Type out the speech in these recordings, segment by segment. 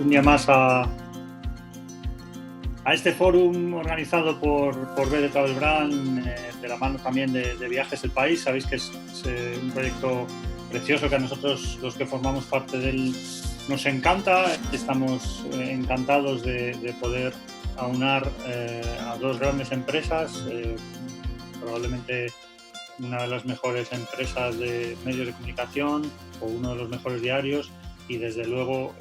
un día más a este fórum organizado por BD Travel Brand, de la mano también de Viajes El País. Sabéis que es un proyecto precioso que a nosotros, los que formamos parte de él, nos encanta. Estamos encantados de poder aunar a dos grandes empresas, probablemente una de las mejores empresas de medios de comunicación o uno de los mejores diarios, y desde luego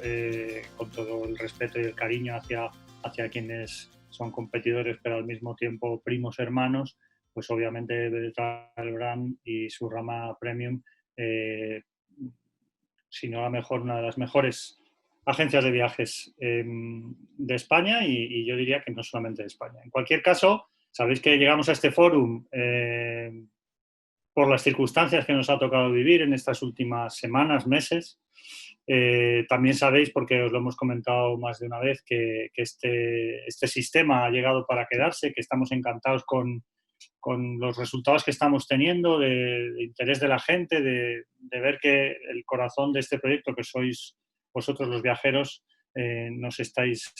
con todo el respeto y el cariño hacia quienes son competidores pero al mismo tiempo primos hermanos, pues obviamente BD Travel Brand y su rama premium, si no la mejor, una de las mejores agencias de viajes de España, y yo diría que no solamente de España. En cualquier caso, sabéis que llegamos a este fórum por las circunstancias que nos ha tocado vivir en estas últimas semanas, meses. También sabéis, porque os lo hemos comentado más de una vez, que este sistema ha llegado para quedarse, que estamos encantados con los resultados que estamos teniendo, de interés de la gente, de ver que el corazón de este proyecto, que sois vosotros los viajeros, nos estáis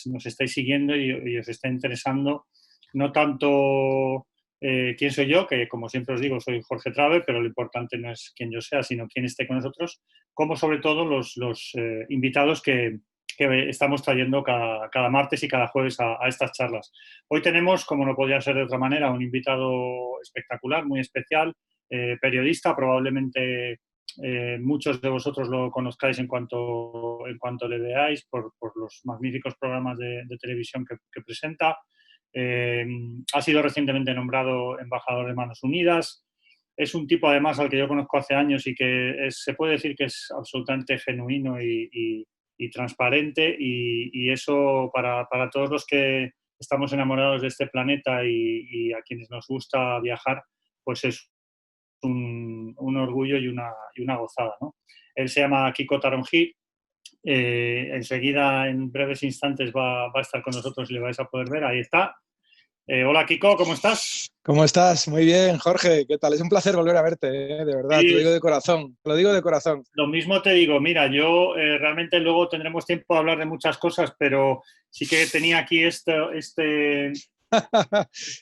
siguiendo y os está interesando. No tanto quién soy yo, que como siempre os digo, soy Jorge Traver, pero lo importante no es quién yo sea, sino quién esté con nosotros, como sobre todo los invitados que estamos trayendo cada martes y cada jueves a estas charlas. Hoy tenemos, como no podía ser de otra manera, un invitado espectacular, muy especial, periodista. Probablemente muchos de vosotros lo conozcáis en cuanto le veáis por los magníficos programas de televisión que presenta. Ha sido recientemente nombrado embajador de Manos Unidas. Es un tipo, además, al que yo conozco hace años y que se puede decir que es absolutamente genuino y transparente, y eso para todos los que estamos enamorados de este planeta y a quienes nos gusta viajar, pues es un orgullo y una gozada, ¿no? Él se llama Kiko Taronji. Enseguida, en breves instantes, va a estar con nosotros y le vais a poder ver. Ahí está. Hola, Kiko, ¿cómo estás? ¿Cómo estás? Muy bien, Jorge. ¿Qué tal? Es un placer volver a verte, de verdad. Sí, Te lo digo de corazón. Te lo digo de corazón. lo mismo te digo. Mira, yo realmente luego tendremos tiempo de hablar de muchas cosas, pero sí que tenía aquí este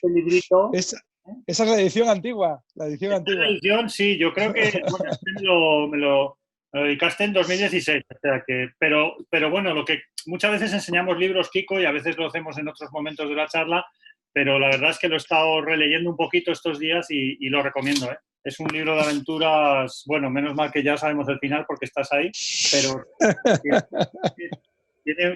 librito. Esa es la edición antigua. La edición Esta antigua. edición, sí, yo creo que bueno, me lo dedicaste en 2016, o sea que, pero bueno, lo que muchas veces enseñamos libros, Kiko, y a veces lo hacemos en otros momentos de la charla, pero la verdad es que lo he estado releyendo un poquito estos días y lo recomiendo, ¿eh? Es un libro de aventuras, bueno, menos mal que ya sabemos el final porque estás ahí, pero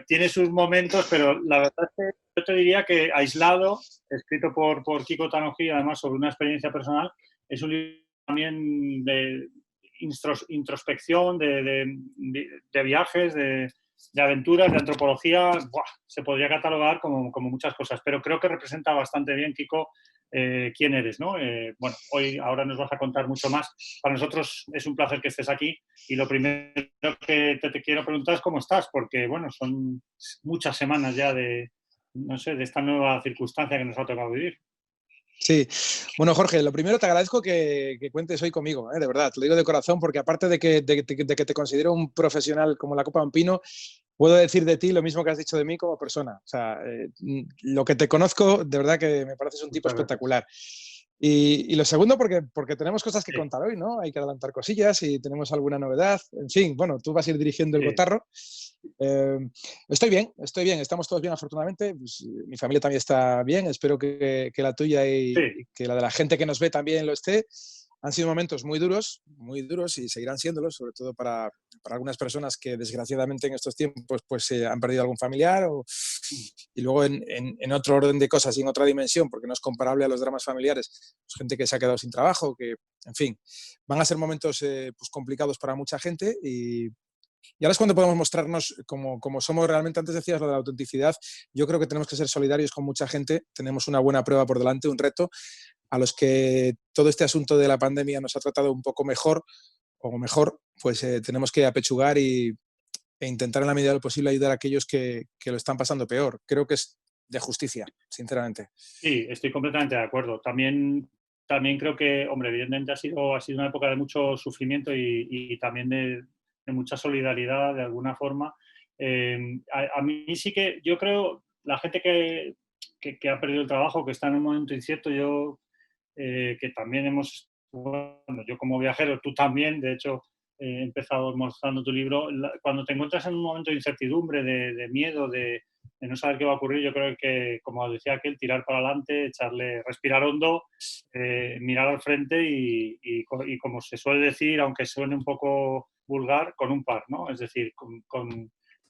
tiene sus momentos, pero la verdad es que yo te diría que aislado, escrito por Kiko Taronji, además sobre una experiencia personal, es un libro también de introspección, de viajes, de aventuras, de antropología. ¡Buah! Se podría catalogar como muchas cosas, pero creo que representa bastante bien, Kiko, quién eres, ¿no? Bueno, ahora nos vas a contar mucho más. Para nosotros es un placer que estés aquí, y lo primero que te quiero preguntar es cómo estás, porque, bueno, son muchas semanas ya no sé, de esta nueva circunstancia que nos ha tocado vivir. Sí. Bueno, Jorge, lo primero te agradezco que cuentes hoy conmigo, de verdad. Te lo digo de corazón porque aparte de que te considero un profesional como la copa de un pino, puedo decir de ti lo mismo que has dicho de mí como persona. O sea, lo que te conozco, de verdad que me pareces un tipo Muchas gracias. espectacular. Y lo segundo, porque tenemos cosas que Sí, contar hoy, ¿no? Hay que adelantar cosillas y tenemos alguna novedad. En fin, bueno, tú vas a ir dirigiendo el sí. cotarro. Eh, estoy bien, estamos todos bien, afortunadamente. Pues, mi familia también está bien, espero que la tuya Sí. y que la de la gente que nos ve también lo esté. Han sido momentos muy duros y seguirán siéndolo, sobre todo para algunas personas que desgraciadamente en estos tiempos pues, han perdido algún familiar y luego en otro orden de cosas y en otra dimensión, porque no es comparable a los dramas familiares, pues gente que se ha quedado sin trabajo, que, en fin, van a ser momentos pues complicados para mucha gente y ahora es cuando podemos mostrarnos como somos realmente. Antes decías lo de la autenticidad. Yo creo que tenemos que ser solidarios con mucha gente. Tenemos una buena prueba por delante, un reto, a los que todo este asunto de la pandemia nos ha tratado un poco mejor, pues tenemos que apechugar e intentar en la medida de lo posible ayudar a aquellos que lo están pasando peor. Creo que es de justicia, sinceramente. Sí, estoy completamente de acuerdo. También creo que, hombre, evidentemente ha sido una época de mucho sufrimiento y también de mucha solidaridad de alguna forma. A mí sí que, yo creo, la gente que ha perdido el trabajo, que está en un momento incierto, que también bueno, yo como viajero, tú también, de hecho, he empezado mostrando tu libro, cuando te encuentras en un momento de incertidumbre, de miedo, de no saber qué va a ocurrir, yo creo que, como decía aquel, tirar para adelante, respirar hondo, mirar al frente y como se suele decir, aunque suene un poco vulgar, con un par, ¿no? Es decir,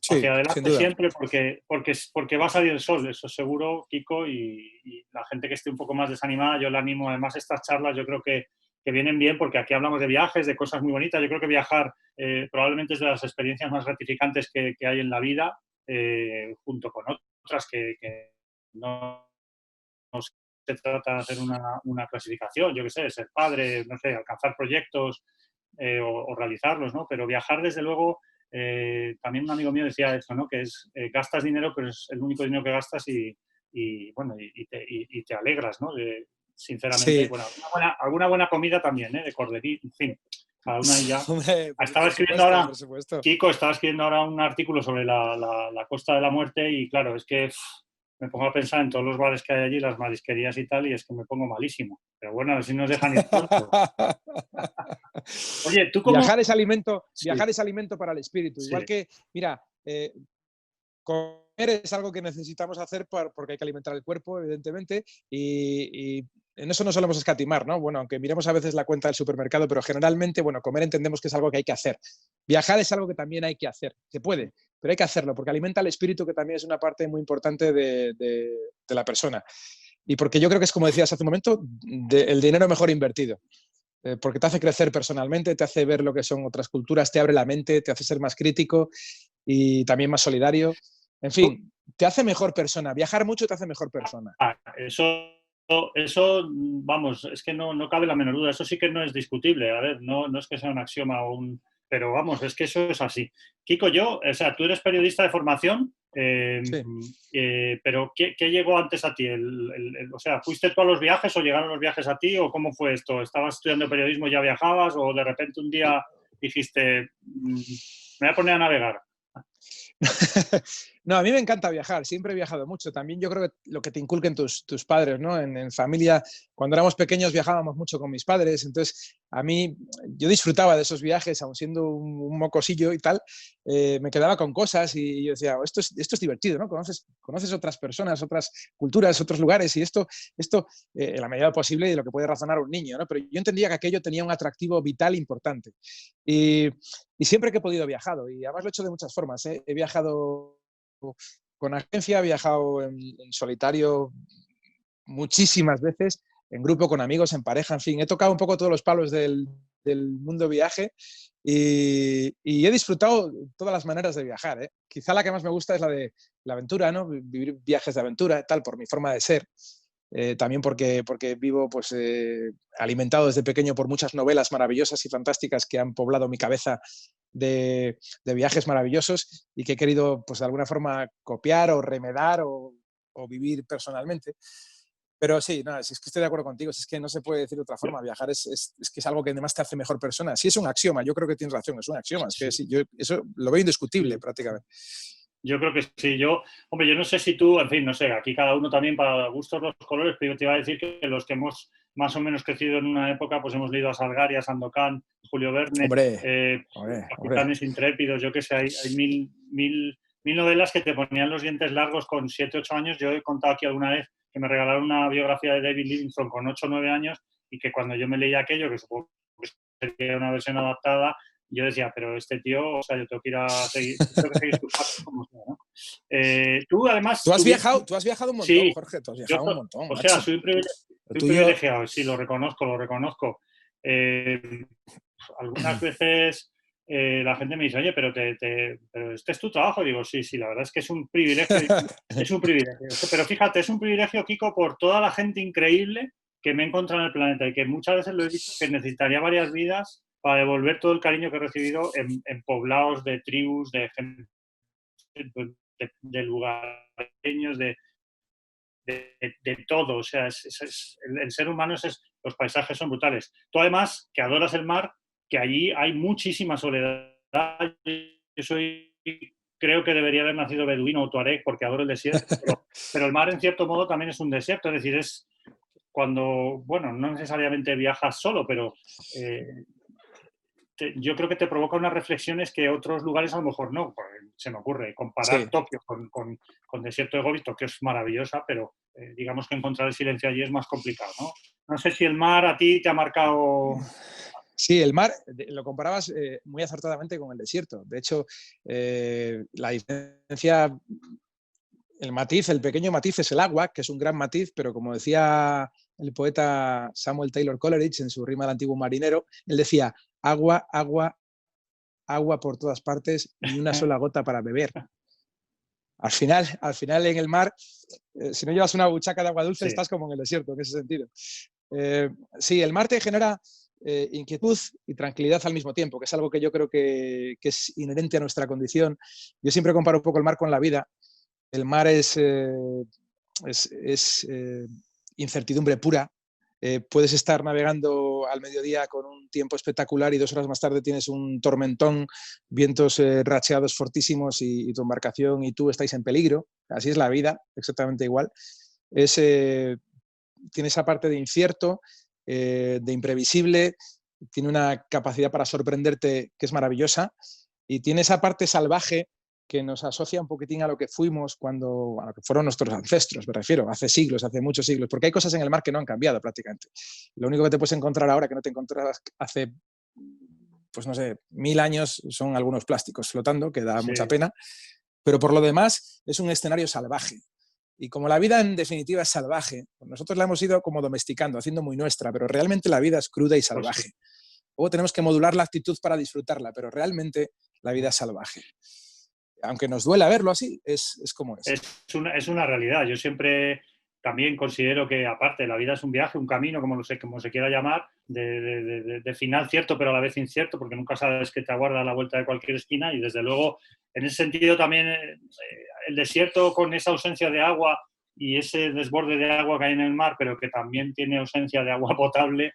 Sí, hacia sin adelante duda. siempre porque va a salir el sol, eso seguro, Kiko, y la gente que esté un poco más desanimada, yo le animo. Además, estas charlas yo creo que vienen bien porque aquí hablamos de viajes, de cosas muy bonitas. Yo creo que viajar probablemente es de las experiencias más gratificantes que hay en la vida, junto con otras que no se trata de hacer una clasificación, yo qué sé, ser padre, no sé, alcanzar proyectos o realizarlos, ¿no? Pero viajar, desde luego, también un amigo mío decía eso, ¿no? Que gastas dinero, pero es el único dinero que gastas bueno, y te alegras, ¿no? Sinceramente, Sí, bueno, alguna buena comida también, ¿eh? De corderí, en fin, cada una y ya. hombre, Estaba por escribiendo supuesto, ahora, por supuesto. Kiko, estaba escribiendo ahora un artículo sobre la Costa de la Muerte y claro, es que me pongo a pensar en todos los bares que hay allí, las marisquerías y tal, y es que me pongo malísimo. Pero bueno, a ver si nos dejan ir pronto. Oye, ¿tú cómo? Viajar Sí, es alimento para el espíritu. Igual sí. que, mira, comer es algo que necesitamos hacer porque hay que alimentar el cuerpo, evidentemente, y en eso no solemos escatimar, ¿no? Bueno, aunque miremos a veces la cuenta del supermercado, pero generalmente, bueno, comer entendemos que es algo que hay que hacer. Viajar es algo que también hay que hacer. Se puede, pero hay que hacerlo, porque alimenta el espíritu, que también es una parte muy importante de la persona. Y porque yo creo que es, como decías hace un momento, el dinero mejor invertido. Porque te hace crecer personalmente, te hace ver lo que son otras culturas, te abre la mente, te hace ser más crítico y también más solidario. En fin, te hace mejor persona. Viajar mucho te hace mejor persona. Eso, vamos, es que no cabe la menor duda. Eso sí que no es discutible. A ver, no es que sea un axioma pero vamos, es que eso es así. Kiko, o sea, tú eres periodista de formación, Sí. pero ¿qué llegó antes a ti? O sea, ¿fuiste tú a los viajes o llegaron los viajes a ti o cómo fue esto? ¿Estabas estudiando periodismo y ya viajabas o de repente un día dijiste, me voy a poner a navegar? No, a mí me encanta viajar, siempre he viajado mucho. También yo creo que lo que te inculquen tus padres, ¿no? En familia, cuando éramos pequeños viajábamos mucho con mis padres, entonces a mí, yo disfrutaba de esos viajes, aun siendo un mocosillo y tal, me quedaba con cosas y yo decía, esto es divertido, ¿no? Conoces otras personas, otras culturas, otros lugares y esto en la medida posible de lo que puede razonar un niño, ¿no? Pero yo entendía que aquello tenía un atractivo vital importante. Y, y siempre que he podido he viajado, y además lo he hecho de muchas formas, ¿eh? He viajado con agencia, he viajado en solitario muchísimas veces, en grupo, con amigos, en pareja, en fin, he tocado un poco todos los palos del mundo viaje y he disfrutado todas las maneras de viajar. ¿Eh? Quizá la que más me gusta es la de la aventura, ¿no? Vivir viajes de aventura, tal, por mi forma de ser. También porque vivo pues, alimentado desde pequeño por muchas novelas maravillosas y fantásticas que han poblado mi cabeza de viajes maravillosos y que he querido pues, de alguna forma copiar o remedar o vivir personalmente. Pero sí, no, si es que estoy de acuerdo contigo, si es que no se puede decir de otra forma, viajar es que es algo que además te hace mejor persona. Sí, es un axioma, yo creo que tienes razón, es un axioma, es que Sí, sí, yo eso lo veo indiscutible sí. prácticamente. Yo creo que sí. Hombre, yo no sé si tú, en fin, no sé, aquí cada uno también para gustos los colores, pero yo te iba a decir que los que hemos más o menos crecido en una época, pues hemos leído a Salgari, a Sandokan, Julio Verne, Hombre, hombre, hombre. Capitanes Intrépidos, yo qué sé, hay mil novelas que te ponían los dientes largos con 7, 8 años. Yo he contado aquí alguna vez que me regalaron una biografía de David Livingstone con 8 o 9 años y que cuando yo me leía aquello, que supongo que sería una versión adaptada, yo decía, pero este tío, o sea, yo tengo que ir a seguir, tengo que seguir sus pasos como sea, ¿no? Tú además tuviste, Tú has viajado un montón, sí, Jorge, tú has yo, viajado un montón, o sea, macho. soy Lo tuyo, privilegiado, sí, lo reconozco, lo reconozco. Eh, Algunas veces la gente me dice, oye, pero este es tu trabajo. Digo, sí, la verdad es que es un privilegio, es un privilegio. Pero fíjate, es un privilegio, Kiko, por toda la gente increíble que me he encontrado en el planeta y que muchas veces lo he dicho que necesitaría varias vidas para devolver todo el cariño que he recibido en poblados de tribus, de gente, de lugareños, de todo. O sea, el ser humano los paisajes son brutales. Tú además, que adoras el mar, que allí hay muchísima soledad. Yo soy creo que debería haber nacido beduino o tuareg porque adoro el desierto, pero el mar en cierto modo también es un desierto, es decir, es cuando, bueno, no necesariamente viajas solo, pero yo creo que te provoca unas reflexiones que otros lugares a lo mejor no. Se me ocurre comparar Sí. Tokio con desierto de Gobi. Tokio es maravillosa, pero digamos que encontrar el silencio allí es más complicado, ¿no? No sé si el mar a ti te ha marcado. Sí, el mar lo comparabas muy acertadamente con el desierto. De hecho, la diferencia, el matiz, el pequeño matiz es el agua, que es un gran matiz, pero como decía el poeta Samuel Taylor Coleridge en su rima del antiguo marinero, él decía, agua, agua, agua por todas partes, ni una sola gota para beber. Al final en el mar, si no llevas una buchaca de agua dulce, Sí. estás como en el desierto, en ese sentido. Sí, el mar te genera inquietud y tranquilidad al mismo tiempo, que es algo que yo creo que es inherente a nuestra condición. Yo siempre comparo un poco el mar con la vida. El mar es incertidumbre pura. Puedes estar navegando al mediodía con un tiempo espectacular y 2 horas más tarde tienes un tormentón, vientos racheados fortísimos y tu embarcación y tú estáis en peligro. Así es la vida, exactamente igual. Tiene esa parte de incierto, de imprevisible, tiene una capacidad para sorprenderte que es maravillosa y tiene esa parte salvaje que nos asocia un poquitín a lo que fuimos a lo que fueron nuestros ancestros, me refiero, hace siglos, hace muchos siglos, porque hay cosas en el mar que no han cambiado prácticamente. Lo único que te puedes encontrar ahora que no te encontrabas hace, pues no sé, 1000 años son algunos plásticos flotando, que da Sí. mucha pena, pero por lo demás es un escenario salvaje. Y como la vida en definitiva es salvaje, nosotros la hemos ido como domesticando, haciendo muy nuestra, pero realmente la vida es cruda y salvaje. Pues sí. Luego tenemos que modular la actitud para disfrutarla, pero realmente la vida es salvaje. Aunque nos duela verlo así, es como es. Es una realidad. Yo siempre también considero que, aparte, la vida es un viaje, un camino, como se quiera llamar, de final cierto, pero a la vez incierto, porque nunca sabes qué te aguarda a la vuelta de cualquier esquina. Y desde luego, en ese sentido, también el desierto con esa ausencia de agua y ese desborde de agua que hay en el mar, pero que también tiene ausencia de agua potable,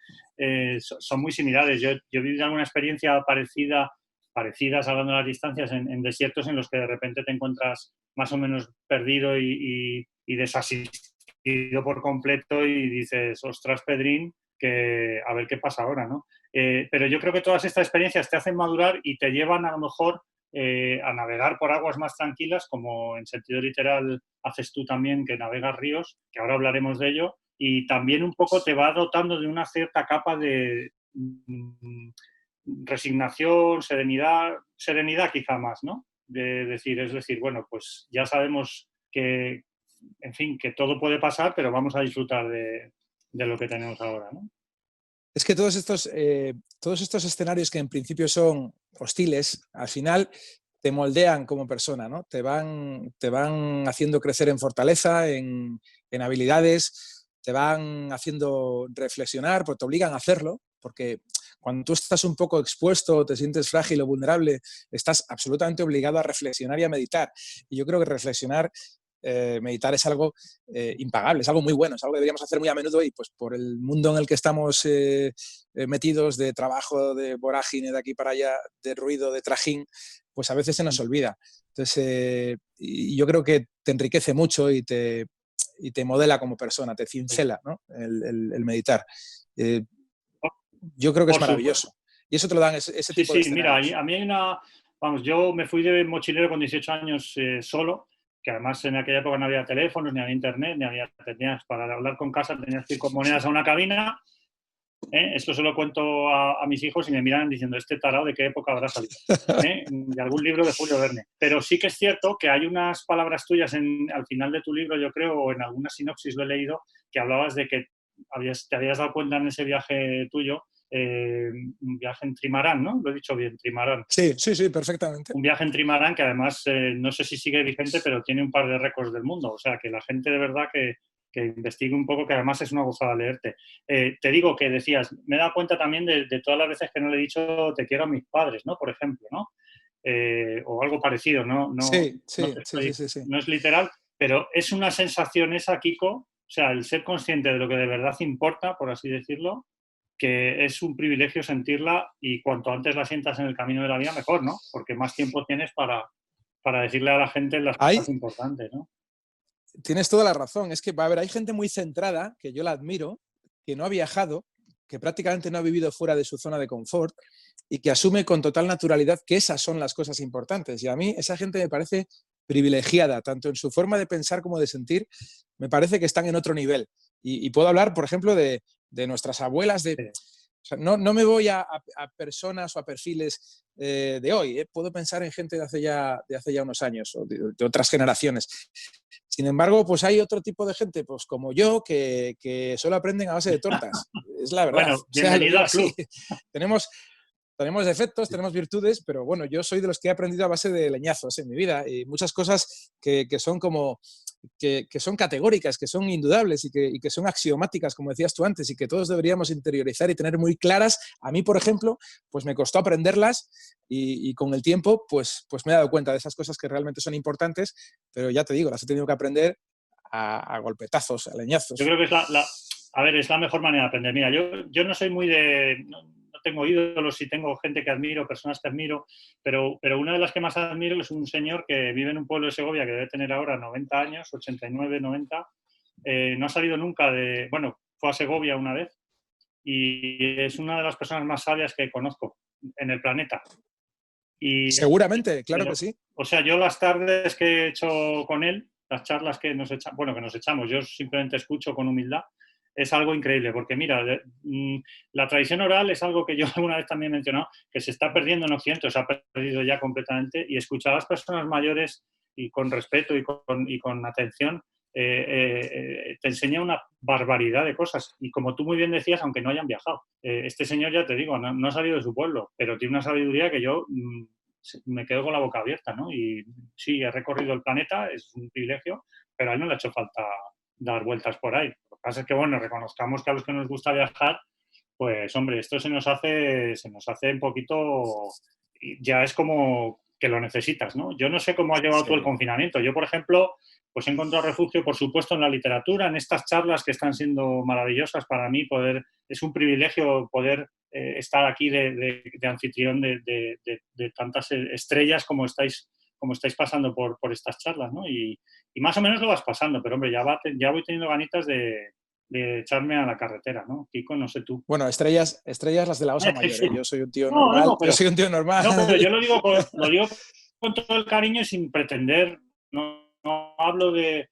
son muy similares. Yo he vivido alguna experiencia parecidas, hablando de las distancias, en desiertos en los que de repente te encuentras más o menos perdido y desasistido por completo y dices, ostras, Pedrín, que a ver qué pasa ahora, ¿no? Pero yo creo que todas estas experiencias te hacen madurar y te llevan a lo mejor a navegar por aguas más tranquilas, como en sentido literal haces tú también, que navegas ríos, que ahora hablaremos de ello, y también un poco te va dotando de una cierta capa de resignación, serenidad quizá más, ¿no? Es decir, bueno, pues ya sabemos que, en fin, que todo puede pasar, pero vamos a disfrutar de lo que tenemos ahora, ¿no? Es que todos estos escenarios que en principio son hostiles, al final te moldean como persona, ¿no? Te van haciendo crecer en fortaleza, en habilidades, te van haciendo reflexionar, pues te obligan a hacerlo, porque cuando tú estás un poco expuesto, te sientes frágil o vulnerable, estás absolutamente obligado a reflexionar y a meditar. Y yo creo que meditar es algo impagable, es algo muy bueno, es algo que deberíamos hacer muy a menudo y pues por el mundo en el que estamos metidos de trabajo, de vorágine, de aquí para allá, de ruido, de trajín, pues a veces se nos olvida. Entonces, y yo creo que te enriquece mucho y te modela como persona, te cincela, ¿no? El meditar. Yo creo que es Por supuesto. maravilloso. Y eso te lo dan ese Sí, tipo de sí, mira, escenarios. a mí hay una. Vamos, yo me fui de mochilero con 18 años solo, que además en aquella época no había teléfonos, ni había internet, tenías para hablar con casa, tenías que ir con monedas a una cabina. Esto se lo cuento a mis hijos y me miran diciendo, este tarado de qué época habrá salido. De algún libro de Julio Verne. Pero sí que es cierto que hay unas palabras tuyas al final de tu libro, yo creo, o en alguna sinopsis lo he leído, que hablabas de que te habías dado cuenta en ese viaje tuyo, un viaje en trimarán, ¿no? Lo he dicho bien, trimarán. Sí, sí, sí, perfectamente. Un viaje en trimarán que además no sé si sigue vigente, pero tiene un par de récords del mundo. O sea, que la gente de verdad que investigue un poco, que además es una gozada leerte. Te digo que decías, me he dado cuenta también de todas las veces que no le he dicho te quiero a mis padres, ¿no? Por ejemplo, ¿no? O algo parecido, ¿no? Sí, sí, sí, sí, sí, sí. No es literal, pero es una sensación esa, Kiko, o sea, el ser consciente de lo que de verdad importa, por así decirlo, que es un privilegio sentirla y cuanto antes la sientas en el camino de la vida, mejor, ¿no? Porque más tiempo tienes para decirle a la gente las cosas importantes, ¿no? Tienes toda la razón. Es que, a ver, hay gente muy centrada, que yo la admiro, que no ha viajado, que prácticamente no ha vivido fuera de su zona de confort y que asume con total naturalidad que esas son las cosas importantes. Y a mí esa gente me parece privilegiada, tanto en su forma de pensar como de sentir, me parece que están en otro nivel. Y puedo hablar, por ejemplo, de nuestras abuelas, Sí. o sea, no me voy a personas o a perfiles de hoy, puedo pensar en gente de hace ya unos años o de otras generaciones. Sin embargo, pues hay otro tipo de gente, pues como yo, que solo aprenden a base de tortas. Es la verdad. Bueno, O sea, lo bienvenido digo al así. club. Tenemos defectos, tenemos virtudes, pero bueno, yo soy de los que he aprendido a base de leñazos en mi vida y muchas cosas que son como que son categóricas, que son indudables y que son axiomáticas, como decías tú antes, y que todos deberíamos interiorizar y tener muy claras. A mí, por ejemplo, pues me costó aprenderlas y con el tiempo pues me he dado cuenta de esas cosas que realmente son importantes, pero ya te digo, las he tenido que aprender a golpetazos, a leñazos. Yo creo que a ver, es la mejor manera de aprender. Mira, yo no soy muy de... No tengo ídolos, sí tengo gente que admiro, personas que admiro, pero una de las que más admiro es un señor que vive en un pueblo de Segovia que debe tener ahora 90 años, 89, 90. No ha salido nunca de... Bueno, fue a Segovia una vez y es una de las personas más sabias que conozco en el planeta. Y seguramente, claro que sí. O sea, yo las tardes que he hecho con él, las charlas que nos echamos, yo simplemente escucho con humildad, es algo increíble, porque mira, la tradición oral es algo que yo alguna vez también he mencionado, que se está perdiendo en Occidente, se ha perdido ya completamente, y escuchar a las personas mayores y con respeto y con atención, te enseña una barbaridad de cosas. Y como tú muy bien decías, aunque no hayan viajado, este señor, ya te digo, no ha salido de su pueblo, pero tiene una sabiduría que yo me quedo con la boca abierta, ¿no? Y sí, he recorrido el planeta, es un privilegio, pero a él no le ha hecho falta dar vueltas por ahí. Lo que pasa es que, bueno, reconozcamos que a los que nos gusta viajar, pues, hombre, esto se nos hace un poquito, ya es como que lo necesitas, ¿no? Yo no sé cómo has llevado tú el confinamiento. Yo, por ejemplo, pues he encontrado refugio, por supuesto, en la literatura, en estas charlas que están siendo maravillosas para mí. Es un privilegio poder estar aquí de anfitrión de tantas estrellas como estáis pasando por estas charlas, ¿no? Y más o menos lo vas pasando, pero hombre, ya voy teniendo ganitas de echarme a la carretera, ¿no? Kiko, no sé tú. Bueno, estrellas las de la Osa Mayor, Sí. Yo soy un tío normal. No, pero, yo soy un tío normal. No, pero yo lo digo con todo el cariño y sin pretender. No hablo de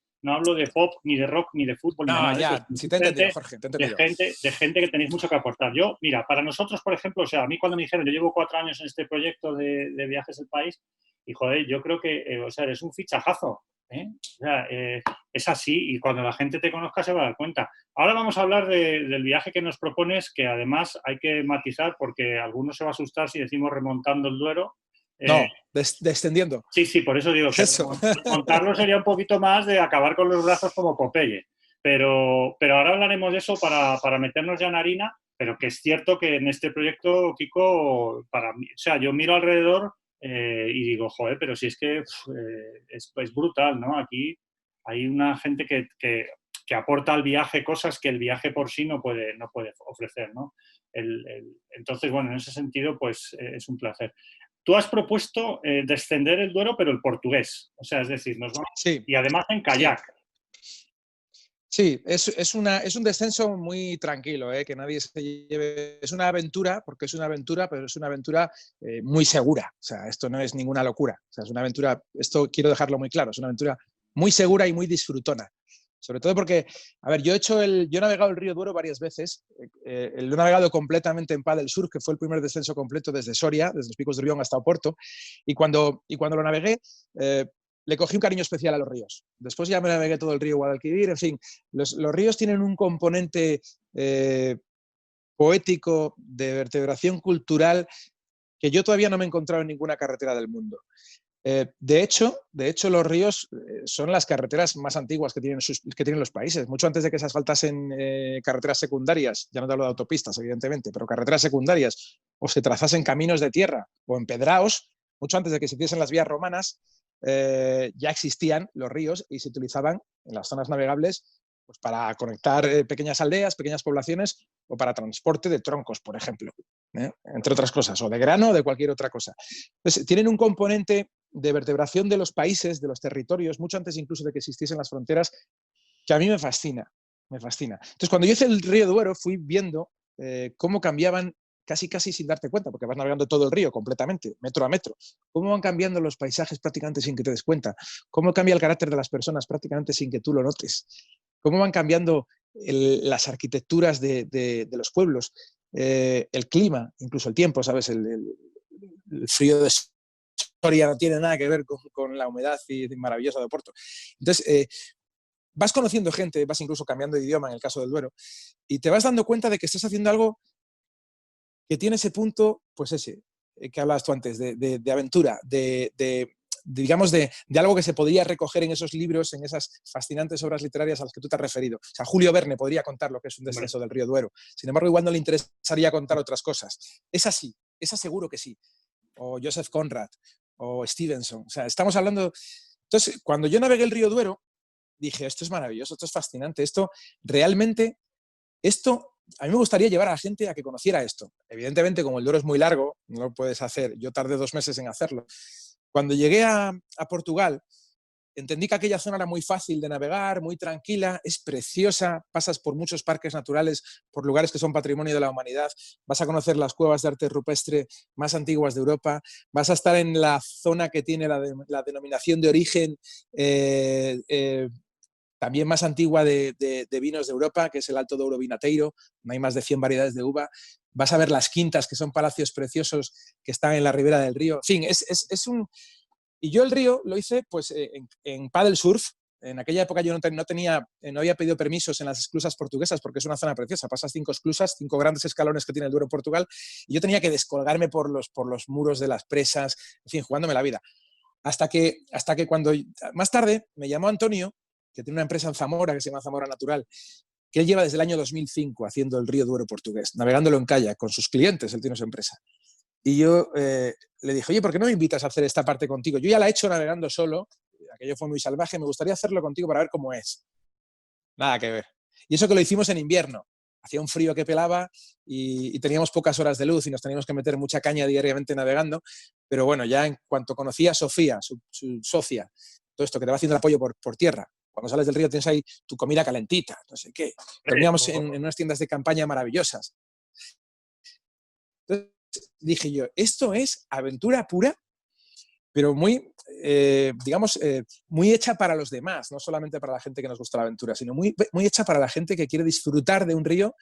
pop, ni de rock, ni de fútbol, ni de nada de eso. Sí te he entendido, Jorge, te he entendido. De gente que tenéis mucho que aportar. Yo, mira, para nosotros, por ejemplo, o sea, a mí cuando me dijeron, yo llevo 4 años en este proyecto de viajes del país, y joder, yo creo que, o sea, eres un fichajazo. O sea, es así, y cuando la gente te conozca se va a dar cuenta. Ahora vamos a hablar del viaje que nos propones, que además hay que matizar porque algunos se va a asustar si decimos remontando el Duero. No, descendiendo. Sí, por eso digo que eso. remontarlo sería un poquito más de acabar con los brazos como Popeye. Pero ahora hablaremos de eso para meternos ya en harina, pero que es cierto que en este proyecto, Kiko, para mí, o sea, yo miro alrededor y digo, joder, pero si es que es brutal, ¿no? Aquí hay una gente que aporta al viaje cosas que el viaje por sí no puede ofrecer, ¿no? Entonces, bueno, en ese sentido, pues es un placer. Tú has propuesto descender el Duero, pero el portugués. O sea, es decir, nos vamos... Sí. Y además en kayak. Sí, es un descenso muy tranquilo, que nadie se lleve. Es una aventura, porque es una aventura, pero es una aventura muy segura. O sea, esto no es ninguna locura. O sea, es una aventura, esto quiero dejarlo muy claro, es una aventura muy segura y muy disfrutona. Sobre todo porque, a ver, yo he navegado el río Duero varias veces. Lo he navegado completamente en Paddle Surf, que fue el primer descenso completo desde Soria, desde los Picos de Urbión hasta Oporto. Y cuando lo navegué, le cogí un cariño especial a los ríos. Después ya me navegué todo el río Guadalquivir. En fin, los ríos tienen un componente poético, de vertebración cultural, que yo todavía no me he encontrado en ninguna carretera del mundo. De hecho, los ríos son las carreteras más antiguas que tienen los países. Mucho antes de que se asfaltasen carreteras secundarias, ya no te hablo de autopistas, evidentemente, pero carreteras secundarias, o se trazasen caminos de tierra o empedrados, mucho antes de que se hiciesen las vías romanas, ya existían los ríos y se utilizaban en las zonas navegables pues, para conectar pequeñas aldeas, pequeñas poblaciones o para transporte de troncos, por ejemplo, entre otras cosas, o de grano o de cualquier otra cosa. Entonces, tienen un componente de vertebración de los países, de los territorios, mucho antes incluso de que existiesen las fronteras, que a mí me fascina, me fascina. Entonces, cuando yo hice el río Duero, fui viendo cómo cambiaban casi sin darte cuenta, porque vas navegando todo el río completamente, metro a metro, cómo van cambiando los paisajes prácticamente sin que te des cuenta, cómo cambia el carácter de las personas prácticamente sin que tú lo notes, cómo van cambiando las arquitecturas de los pueblos, el clima, incluso el tiempo, ¿sabes? El frío de Soria no tiene nada que ver con la humedad y maravillosa de Oporto. Entonces, vas conociendo gente, vas incluso cambiando de idioma en el caso del Duero, y te vas dando cuenta de que estás haciendo algo que tiene ese punto, pues ese, que hablabas tú antes, de aventura, digamos, de algo que se podría recoger en esos libros, en esas fascinantes obras literarias a las que tú te has referido. O sea, Julio Verne podría contar lo que es un descenso del río Duero. Sin embargo, igual no le interesaría contar otras cosas. Es así, es seguro que sí. O Joseph Conrad, o Stevenson. O sea, estamos hablando... Entonces, cuando yo navegué el río Duero, dije, esto es maravilloso, esto es fascinante, esto realmente, a mí me gustaría llevar a la gente a que conociera esto. Evidentemente, como el Duero es muy largo, no lo puedes hacer. Yo tardé 2 meses en hacerlo. Cuando llegué a Portugal, entendí que aquella zona era muy fácil de navegar, muy tranquila, es preciosa, pasas por muchos parques naturales, por lugares que son patrimonio de la humanidad, vas a conocer las cuevas de arte rupestre más antiguas de Europa, vas a estar en la zona que tiene la denominación de origen también más antigua de vinos de Europa, que es el Alto Douro Vinateiro, hay más de 100 variedades de uva. Vas a ver las quintas, que son palacios preciosos que están en la ribera del río. En fin, es un... Y yo el río lo hice pues, en paddle surf. En aquella época yo no había pedido permisos en las esclusas portuguesas porque es una zona preciosa. Pasas 5 esclusas, 5 grandes escalones que tiene el Duero en Portugal, y yo tenía que descolgarme por los muros de las presas, en fin, jugándome la vida. Hasta que cuando más tarde me llamó Antonio, que tiene una empresa en Zamora que se llama Zamora Natural, que él lleva desde el año 2005 haciendo el río Duero portugués, navegándolo en kayak con sus clientes, él tiene su empresa. Y yo le dije, oye, ¿por qué no me invitas a hacer esta parte contigo? Yo ya la he hecho navegando solo, aquello fue muy salvaje, me gustaría hacerlo contigo para ver cómo es. Nada que ver. Y eso que lo hicimos en invierno. Hacía un frío que pelaba y teníamos pocas horas de luz y nos teníamos que meter mucha caña diariamente navegando. Pero bueno, ya en cuanto conocí a Sofía, su socia, todo esto que te va haciendo el apoyo por tierra, cuando sales del río tienes ahí tu comida calentita, no sé qué. Terminamos en unas tiendas de campaña maravillosas. Entonces dije yo, esto es aventura pura, pero muy, digamos, muy hecha para los demás, no solamente para la gente que nos gusta la aventura, sino muy hecha para la gente que quiere disfrutar de un río,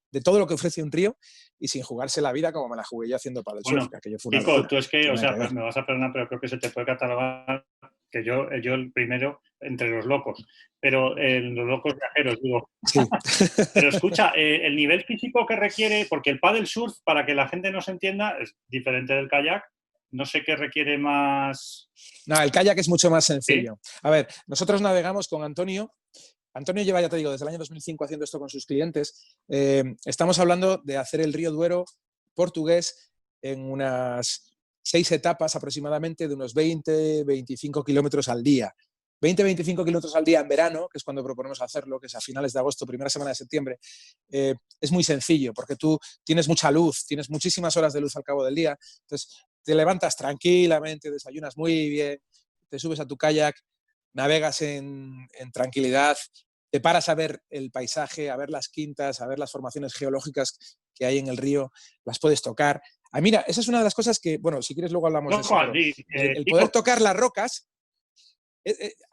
de todo lo que ofrece un río, y sin jugarse la vida como me la jugué yo haciendo paddle surf, que aquello fue una locura. Tú es que, o sea, pues me vas a perdonar, pero creo que se te puede catalogar que yo el primero entre los locos, pero los locos viajeros, digo. Sí. Pero escucha, el nivel físico que requiere, porque el paddle surf, para que la gente nos entienda, es diferente del kayak. No sé qué requiere más... No, el kayak es mucho más sencillo. ¿Sí? A ver, nosotros navegamos con Antonio. Antonio lleva, ya te digo, desde el año 2005 haciendo esto con sus clientes. Estamos hablando de hacer el río Duero portugués en unas 6 etapas aproximadamente de unos 20-25 kilómetros al día. 20-25 kilómetros al día en verano, que es cuando proponemos hacerlo, que es a finales de agosto, primera semana de septiembre, es muy sencillo porque tú tienes mucha luz, tienes muchísimas horas de luz al cabo del día. Entonces, te levantas tranquilamente, desayunas muy bien, te subes a tu kayak, navegas en tranquilidad, te paras a ver el paisaje, a ver las quintas, a ver las formaciones geológicas que hay en el río, las puedes tocar. Mira, esa es una de las cosas que, bueno, si quieres luego hablamos de eso, pero el poder tocar las rocas.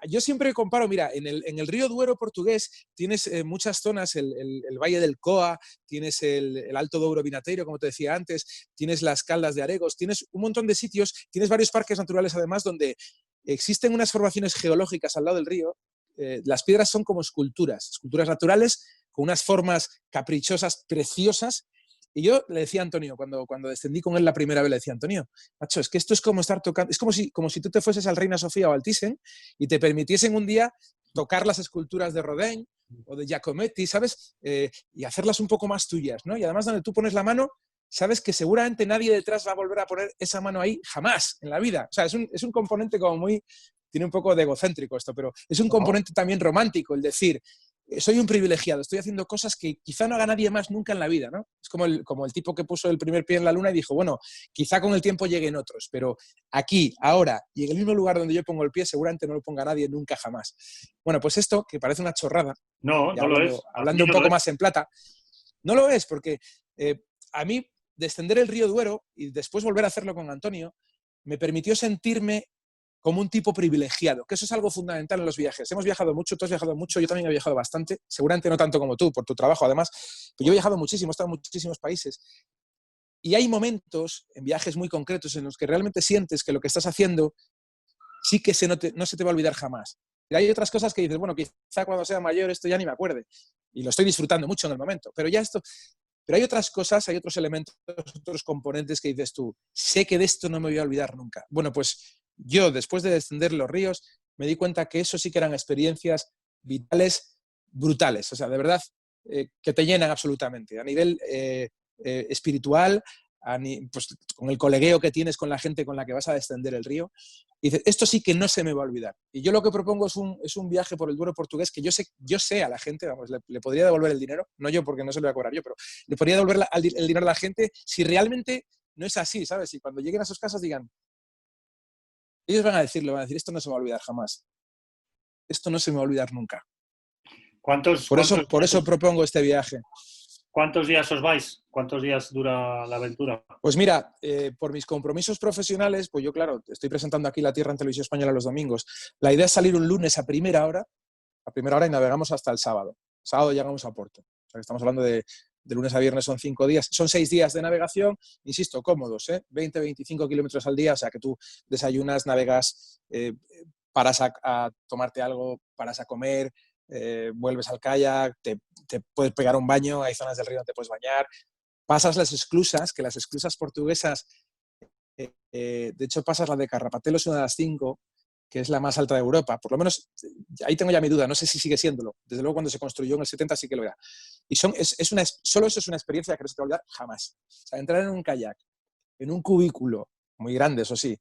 Yo siempre comparo, mira, en el río Duero portugués tienes muchas zonas, el Valle del Coa, tienes el Alto Douro Vinateiro, como te decía antes, tienes las Caldas de Aregos, tienes un montón de sitios, tienes varios parques naturales además donde existen unas formaciones geológicas al lado del río. Las piedras son como esculturas naturales con unas formas caprichosas, preciosas. Y yo le decía a Antonio, cuando descendí con él la primera vez, le decía, Antonio, macho, es que esto es como estar tocando, es como si tú te fueses al Reina Sofía o al Thyssen y te permitiesen un día tocar las esculturas de Rodin o de Giacometti, ¿sabes? Y hacerlas un poco más tuyas, ¿no? Y además donde tú pones la mano, sabes que seguramente nadie detrás va a volver a poner esa mano ahí jamás en la vida. O sea, es un componente como muy... Tiene un poco de egocéntrico esto, pero es un componente también romántico, el decir, soy un privilegiado, estoy haciendo cosas que quizá no haga nadie más nunca en la vida, ¿no? Es como el tipo que puso el primer pie en la luna y dijo, bueno, quizá con el tiempo lleguen otros, pero aquí, ahora, y en el mismo lugar donde yo pongo el pie, seguramente no lo ponga nadie nunca jamás. Bueno, pues esto, que parece una chorrada, No, y no lo es. Para mí hablando un no lo poco es. más en plata, no lo es, porque a mí descender el río Duero y después volver a hacerlo con Antonio me permitió sentirme como un tipo privilegiado, que eso es algo fundamental en los viajes. Hemos viajado mucho, tú has viajado mucho, yo también he viajado bastante, seguramente no tanto como tú, por tu trabajo además, pero yo he viajado muchísimo, he estado en muchísimos países. Y hay momentos en viajes muy concretos en los que realmente sientes que lo que estás haciendo sí que no se te va a olvidar jamás. Y hay otras cosas que dices, bueno, quizá cuando sea mayor esto ya ni me acuerde. Y lo estoy disfrutando mucho en el momento. Pero hay otras cosas, hay otros elementos, otros componentes que dices tú, sé que de esto no me voy a olvidar nunca. Bueno, pues yo, después de descender los ríos, me di cuenta que eso sí que eran experiencias vitales brutales. O sea, de verdad, que te llenan absolutamente. A nivel espiritual, pues, con el colegueo que tienes con la gente con la que vas a descender el río. Y dices, esto sí que no se me va a olvidar. Y yo lo que propongo es un viaje por el Duero portugués que yo sé a la gente, vamos, le podría devolver el dinero, no yo porque no se lo voy a cobrar yo, pero le podría devolver el dinero a la gente si realmente no es así, ¿sabes? Y cuando lleguen a sus casas digan, ellos van a decir, esto no se me va a olvidar jamás. Esto no se me va a olvidar nunca. ¿Cuántos, cuántos Por días eso propongo este viaje. ¿Cuántos días os vais? ¿Cuántos días dura la aventura? Pues mira, por mis compromisos profesionales, pues yo, claro, estoy presentando aquí La Tierra en Televisión Española los domingos. La idea es salir un lunes a primera hora y navegamos hasta el sábado. El sábado llegamos a Porto. O sea, estamos hablando de lunes a viernes, son 5 días. Son 6 días de navegación, insisto, cómodos, 20, 25 kilómetros al día. O sea, que tú desayunas, navegas, paras a tomarte algo, paras a comer, vuelves al kayak, te puedes pegar un baño, hay zonas del río donde te puedes bañar. Pasas las esclusas, que las esclusas portuguesas, de hecho pasas la de Carrapatel, es una de las 5, que es la más alta de Europa. Por lo menos, ahí tengo ya mi duda, no sé si sigue siéndolo. Desde luego cuando se construyó en el 70 sí que lo era. Y solo eso es una experiencia que no se te va a olvidar jamás. O sea, entrar en un kayak, en un cubículo, muy grande, eso sí,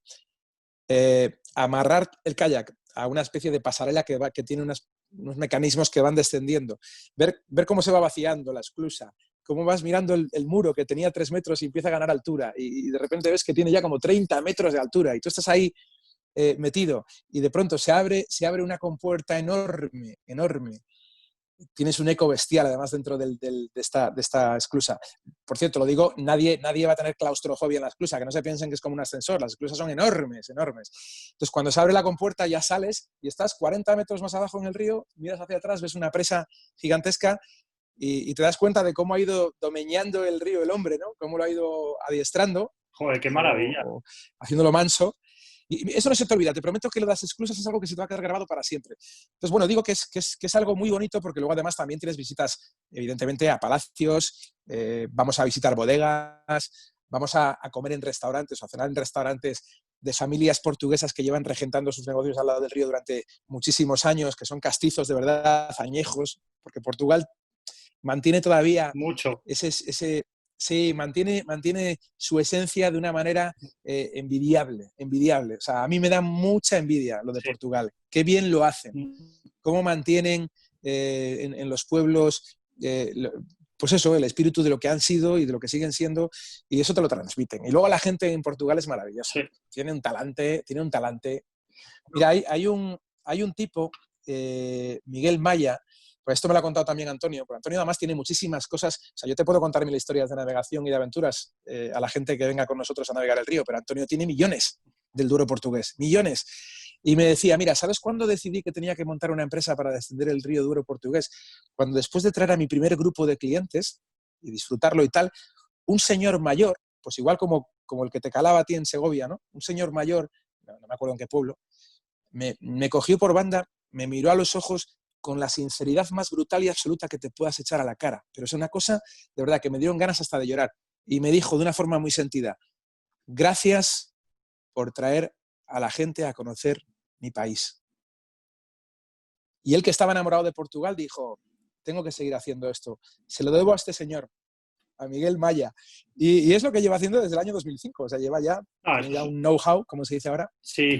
amarrar el kayak a una especie de pasarela que tiene unos mecanismos que van descendiendo, ver cómo se va vaciando la esclusa, cómo vas mirando el muro que tenía 3 metros y empieza a ganar altura y de repente ves que tiene ya como 30 metros de altura y tú estás ahí metido y de pronto se abre una compuerta enorme, enorme. Tienes un eco bestial, además, dentro de esta esclusa. Por cierto, lo digo, nadie va a tener claustrofobia en la esclusa, que no se piensen que es como un ascensor, las esclusas son enormes, enormes. Entonces, cuando se abre la compuerta ya sales y estás 40 metros más abajo en el río, miras hacia atrás, ves una presa gigantesca y te das cuenta de cómo ha ido domeñando el río el hombre, ¿no? Cómo lo ha ido adiestrando Joder, qué maravilla. o haciéndolo manso. Y eso no se te olvida, te prometo que lo de las esclusas es algo que se te va a quedar grabado para siempre. Entonces, bueno, digo que es algo muy bonito porque luego además también tienes visitas, evidentemente, a palacios, vamos a visitar bodegas, vamos a comer en restaurantes o a cenar en restaurantes de familias portuguesas que llevan regentando sus negocios al lado del río durante muchísimos años, que son castizos de verdad, añejos, porque Portugal mantiene todavía Mucho. sí, mantiene su esencia de una manera envidiable, envidiable. O sea, a mí me da mucha envidia lo de Sí. Portugal. Qué bien lo hacen. Cómo mantienen en los pueblos, pues eso, el espíritu de lo que han sido y de lo que siguen siendo, y eso te lo transmiten. Y luego la gente en Portugal es maravillosa. Sí. Tiene un talante. Mira, hay un tipo, Miguel Maya. Pues esto me lo ha contado también Antonio, porque Antonio además tiene muchísimas cosas. O sea, yo te puedo contar mil historias de navegación y de aventuras a la gente que venga con nosotros a navegar el río, pero Antonio tiene millones del Douro portugués, millones. Y me decía, mira, ¿sabes cuándo decidí que tenía que montar una empresa para descender el río Douro portugués? Cuando después de traer a mi primer grupo de clientes y disfrutarlo y tal, un señor mayor, pues igual como el que te calaba a ti en Segovia, ¿no? Un señor mayor, no me acuerdo en qué pueblo, me cogió por banda, me miró a los ojos con la sinceridad más brutal y absoluta que te puedas echar a la cara. Pero es una cosa, de verdad, que me dieron ganas hasta de llorar. Y me dijo de una forma muy sentida, gracias por traer a la gente a conocer mi país. Y él, que estaba enamorado de Portugal, dijo, tengo que seguir haciendo esto. Se lo debo a este señor, a Miguel Maya. Y es lo que lleva haciendo desde el año 2005. O sea, tiene ya un know-how, como se dice ahora. Sí,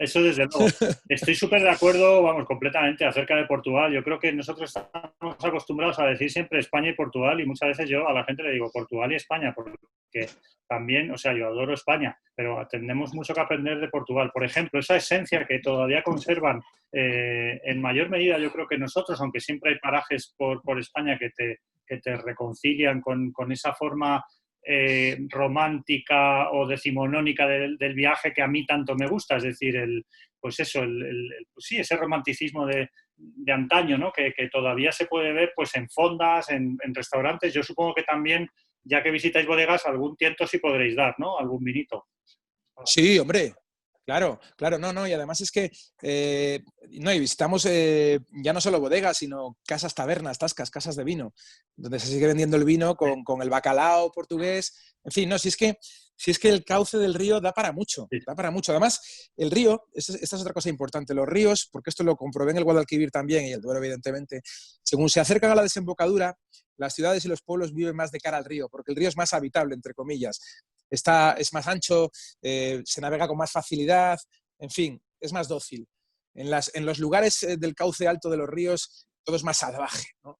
Eso desde luego. Estoy súper de acuerdo, vamos, completamente acerca de Portugal. Yo creo que nosotros estamos acostumbrados a decir siempre España y Portugal y muchas veces yo a la gente le digo Portugal y España porque también, o sea, yo adoro España, pero tenemos mucho que aprender de Portugal. Por ejemplo, esa esencia que todavía conservan en mayor medida, yo creo que nosotros, aunque siempre hay parajes por España que te reconcilian con esa forma romántica o decimonónica del viaje que a mí tanto me gusta, es decir, pues eso, pues sí, ese romanticismo de antaño, ¿no? Que todavía se puede ver pues en fondas, en restaurantes. Yo supongo que también, ya que visitáis bodegas, algún tiento sí podréis dar, ¿no? Algún vinito. Sí, hombre, claro, claro, no, y además es que no, y visitamos ya no solo bodegas, sino casas, tabernas, tascas, casas de vino, donde se sigue vendiendo el vino con el bacalao portugués, en fin, no, si es que el cauce del río da para mucho, Sí. da para mucho. Además, el río, esta es otra cosa importante, los ríos, porque esto lo comprobé en el Guadalquivir también y el Duero, evidentemente, según se acercan a la desembocadura, las ciudades y los pueblos viven más de cara al río, porque el río es más habitable, entre comillas. Es más ancho, se navega con más facilidad, en fin, es más dócil. En los lugares del cauce alto de los ríos todo es más salvaje, ¿no?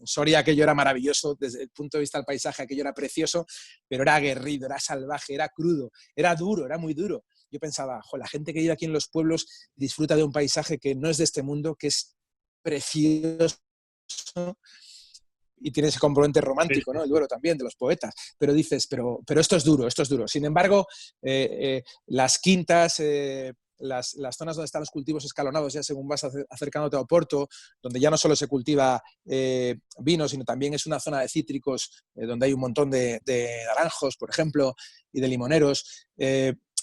En Soria aquello era maravilloso, desde el punto de vista del paisaje aquello era precioso, pero era aguerrido, era salvaje, era crudo, era duro, era muy duro. Yo pensaba, la gente que vive aquí en los pueblos disfruta de un paisaje que no es de este mundo, que es precioso, y tiene ese componente romántico, ¿no? El Duero también, de los poetas. Pero dices, pero esto es duro, esto es duro. Sin embargo, las quintas, las zonas donde están los cultivos escalonados, ya según vas acercándote a Oporto, donde ya no solo se cultiva vino, sino también es una zona de cítricos, donde hay un montón de naranjos, por ejemplo, y de limoneros.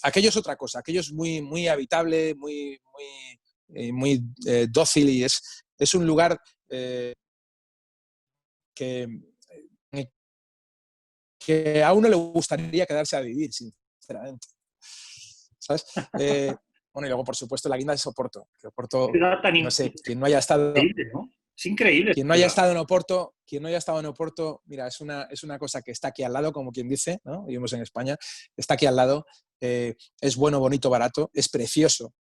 Aquello es otra cosa, aquello es muy, muy habitable, muy dócil, y es un lugar que, que a uno le gustaría quedarse a vivir, sinceramente. ¿Sabes? Bueno, y luego, por supuesto, la guinda de Oporto. Que Oporto, no sé, quien no haya estado... Increíble, ¿no? Es increíble. Quien no haya estado en Oporto, mira, es una cosa que está aquí al lado, como quien dice, ¿no? Vivimos en España, está aquí al lado, es bueno, bonito, barato, es precioso,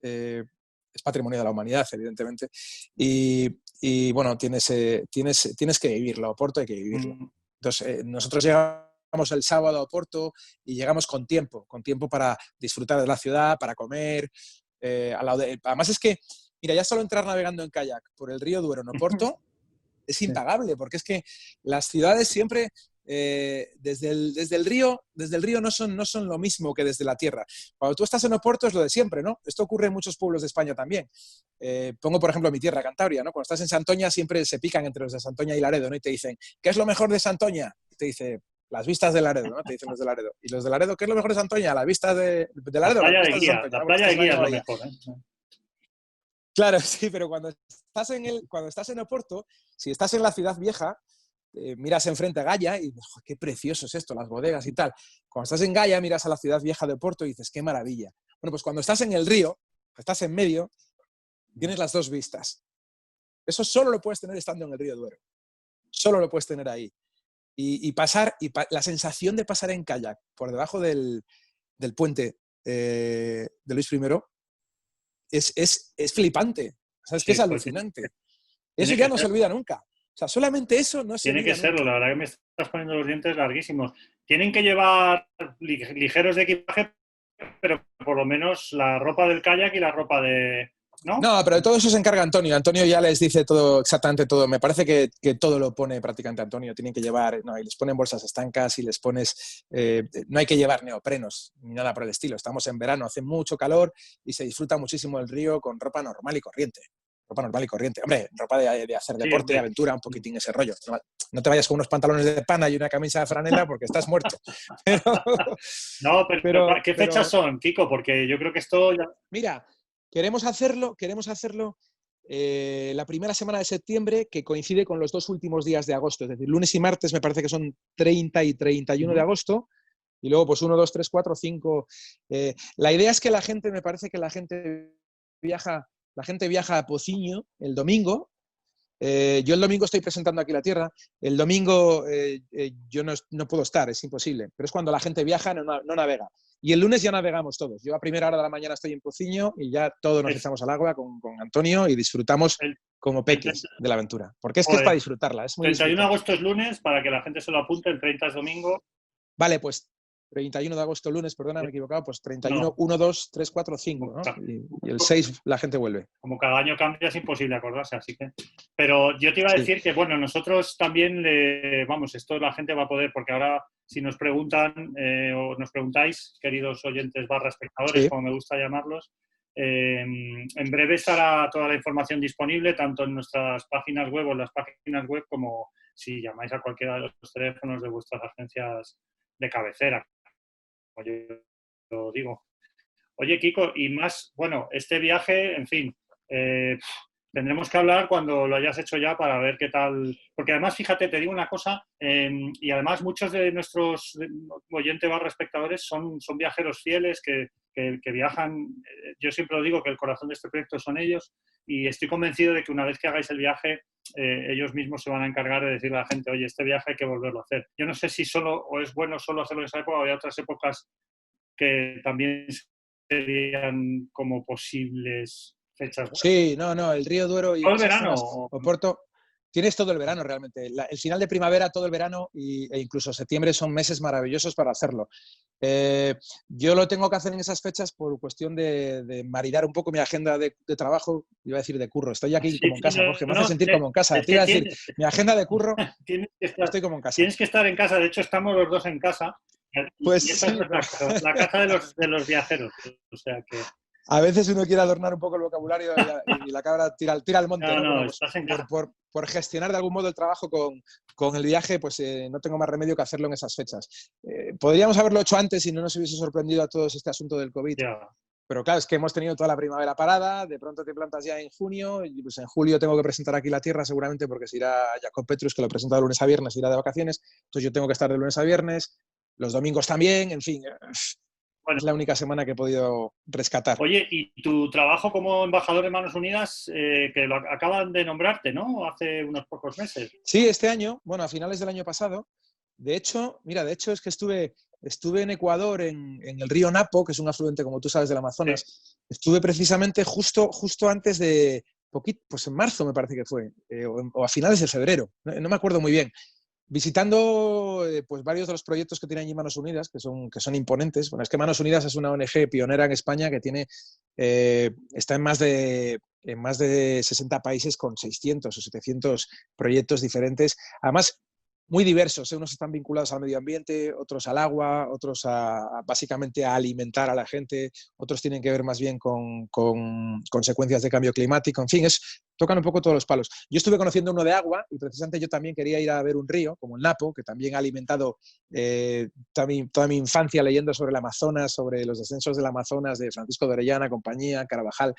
es patrimonio de la humanidad, evidentemente, y bueno, tienes que vivirlo, Oporto hay que vivirlo. Entonces, nosotros llegamos el sábado a Oporto y llegamos con tiempo para disfrutar de la ciudad, para comer, además es que, mira, ya solo entrar navegando en kayak por el río Duero en Oporto es impagable, porque es que las ciudades siempre desde el río no son lo mismo que desde la tierra. Cuando tú estás en Oporto es lo de siempre, ¿no? Esto ocurre en muchos pueblos de España también. Pongo, por ejemplo, mi tierra, Cantabria, ¿no? Cuando estás en Santoña siempre se pican entre los de Santoña y Laredo, ¿no? Y te dicen, ¿qué es lo mejor de Santoña? Y te dice, las vistas de Laredo, ¿no? Te dicen los de Laredo. Y los de Laredo, ¿qué es lo mejor de Santoña? Las vistas de Laredo, las vistas de Santoña. La ¿no? playa de Guía es lo Bahía. mejor, ¿eh? Claro, sí, pero cuando estás en Oporto, si estás en la ciudad vieja, miras enfrente a Gaya y dices, qué precioso es esto, las bodegas y tal. Cuando estás en Gaya, miras a la ciudad vieja de Oporto y dices, qué maravilla. Bueno, pues cuando estás en el río, estás en medio, tienes las dos vistas. Eso solo lo puedes tener estando en el río Duero. Solo lo puedes tener ahí. La sensación de pasar en kayak por debajo del puente de Luis I es flipante. O sea, es que es alucinante. Eso ya no se olvida nunca. O sea, solamente eso no se olvida nunca. Tiene que serlo, la verdad que me estás poniendo los dientes larguísimos. Tienen que llevar ligeros de equipaje, pero por lo menos la ropa del kayak y la ropa de... ¿no? No, pero de todo eso se encarga Antonio. Antonio ya les dice todo, exactamente todo. Me parece que todo lo pone prácticamente Antonio. Tienen que llevar, no, y les ponen bolsas estancas y les pones... no hay que llevar neoprenos ni nada por el estilo. Estamos en verano, hace mucho calor y se disfruta muchísimo el río con ropa normal y corriente. Hombre, ropa de hacer deporte, de aventura, un poquitín ese rollo. No te vayas con unos pantalones de pana y una camisa de franela porque estás muerto. No, pero ¿qué fechas son, Kiko? Porque yo creo que esto ya... Mira, queremos hacerlo la primera semana de septiembre, que coincide con los 2 últimos días de agosto. Es decir, lunes y martes me parece que son 30 y 31 de agosto. Y luego, pues 1, 2, 3, 4, 5. La idea es que me parece que la gente viaja a Pociño el domingo. Yo el domingo estoy presentando aquí la tierra. El domingo yo no puedo estar, es imposible. Pero es cuando la gente viaja, no navega. Y el lunes ya navegamos todos. Yo a primera hora de la mañana estoy en Pociño y ya todos nos echamos al agua con Antonio y disfrutamos El, como el peques de la aventura. Porque es que es para joder, disfrutarla, es muy 31 de disfrutable. agosto es lunes, para que la gente se lo apunte, el 30 es domingo. Vale, pues 31 de agosto, lunes, perdona, me he equivocado, pues 31, No, 1, 2, 3, 4, 5, ¿no? Y el 6 la gente vuelve. como cada año cambia, es imposible acordarse, así que... Pero yo te iba a Sí, decir que, bueno, nosotros también, vamos, esto la gente va a poder, porque ahora si nos preguntan o nos preguntáis, queridos oyentes barra espectadores, sí. como me gusta llamarlos, en breve estará toda la información disponible, tanto en nuestras páginas web o en las páginas web, como si llamáis a cualquiera de los teléfonos de vuestras agencias de cabecera, como yo lo digo. Oye, Kiko, y más, bueno, este viaje, en fin, tendremos que hablar cuando lo hayas hecho ya para ver qué tal. Porque además, fíjate, te digo una cosa, y además muchos de nuestros oyentes barra espectadores son viajeros fieles que viajan. Yo siempre lo digo que el corazón de este proyecto son ellos, y estoy convencido de que una vez que hagáis el viaje, ellos mismos se van a encargar de decirle a la gente, oye, este viaje hay que volverlo a hacer. Yo no sé si solo o es bueno solo hacerlo en esa época o hay otras épocas que también serían como posibles fechas. Sí, no, el Río Duero y Todo el esas verano. zonas, Oporto, tienes todo el verano realmente. El final de primavera, todo el verano e incluso septiembre son meses maravillosos para hacerlo. Yo lo tengo que hacer en esas fechas por cuestión de maridar un poco mi agenda de trabajo, iba a decir de curro. Estoy aquí Sí, como en sí, casa, Jorge, me hace no, sentir como en casa. es Te que iba a decir, mi agenda de curro, tienes, que estar, estoy como en casa. tienes que estar en casa. De hecho, estamos los dos en casa. Pues Y esta es sí, nuestra casa, la casa de los viajeros. O sea que... a veces uno quiere adornar un poco el vocabulario y la cabra tira al monte, No, ¿no? no, Pero pues, estás en casa. por gestionar de algún modo el trabajo con el viaje, pues no tengo más remedio que hacerlo en esas fechas. Podríamos haberlo hecho antes si no nos hubiese sorprendido a todos este asunto del COVID. Ya. Pero claro, es que hemos tenido toda la primavera parada, de pronto te plantas ya en junio, y pues en julio tengo que presentar aquí la tierra seguramente porque se irá Jacob Petrus, que lo presenta de lunes a viernes, irá de vacaciones, entonces yo tengo que estar de lunes a viernes, los domingos también, en fin, Bueno, es la única semana que he podido rescatar. oye, y tu trabajo como embajador de Manos Unidas, que lo acaban de nombrarte, ¿no? Hace unos pocos meses. Sí, este año, bueno, a finales del año pasado, de hecho, mira, de hecho es que estuve en Ecuador, en el río Napo, que es un afluente, como tú sabes, del Sí. Amazonas. Estuve precisamente justo antes de, pues en marzo me parece que fue, o a finales de febrero, no me acuerdo muy bien, visitando pues varios de los proyectos que tiene allí Manos Unidas, que son imponentes. Bueno, es que Manos Unidas es una ONG pionera en España que está en más de 60 países con 600 o 700 proyectos diferentes. Además, muy diversos. Unos están vinculados al medio ambiente, otros al agua, otros básicamente a alimentar a la gente, otros tienen que ver más bien con consecuencias de cambio climático. En fin, tocan un poco todos los palos. Yo estuve conociendo uno de agua y precisamente yo también quería ir a ver un río, como el Napo, que también ha alimentado toda mi infancia leyendo sobre el Amazonas, sobre los descensos del Amazonas de Francisco de Orellana, compañía, Carabajal.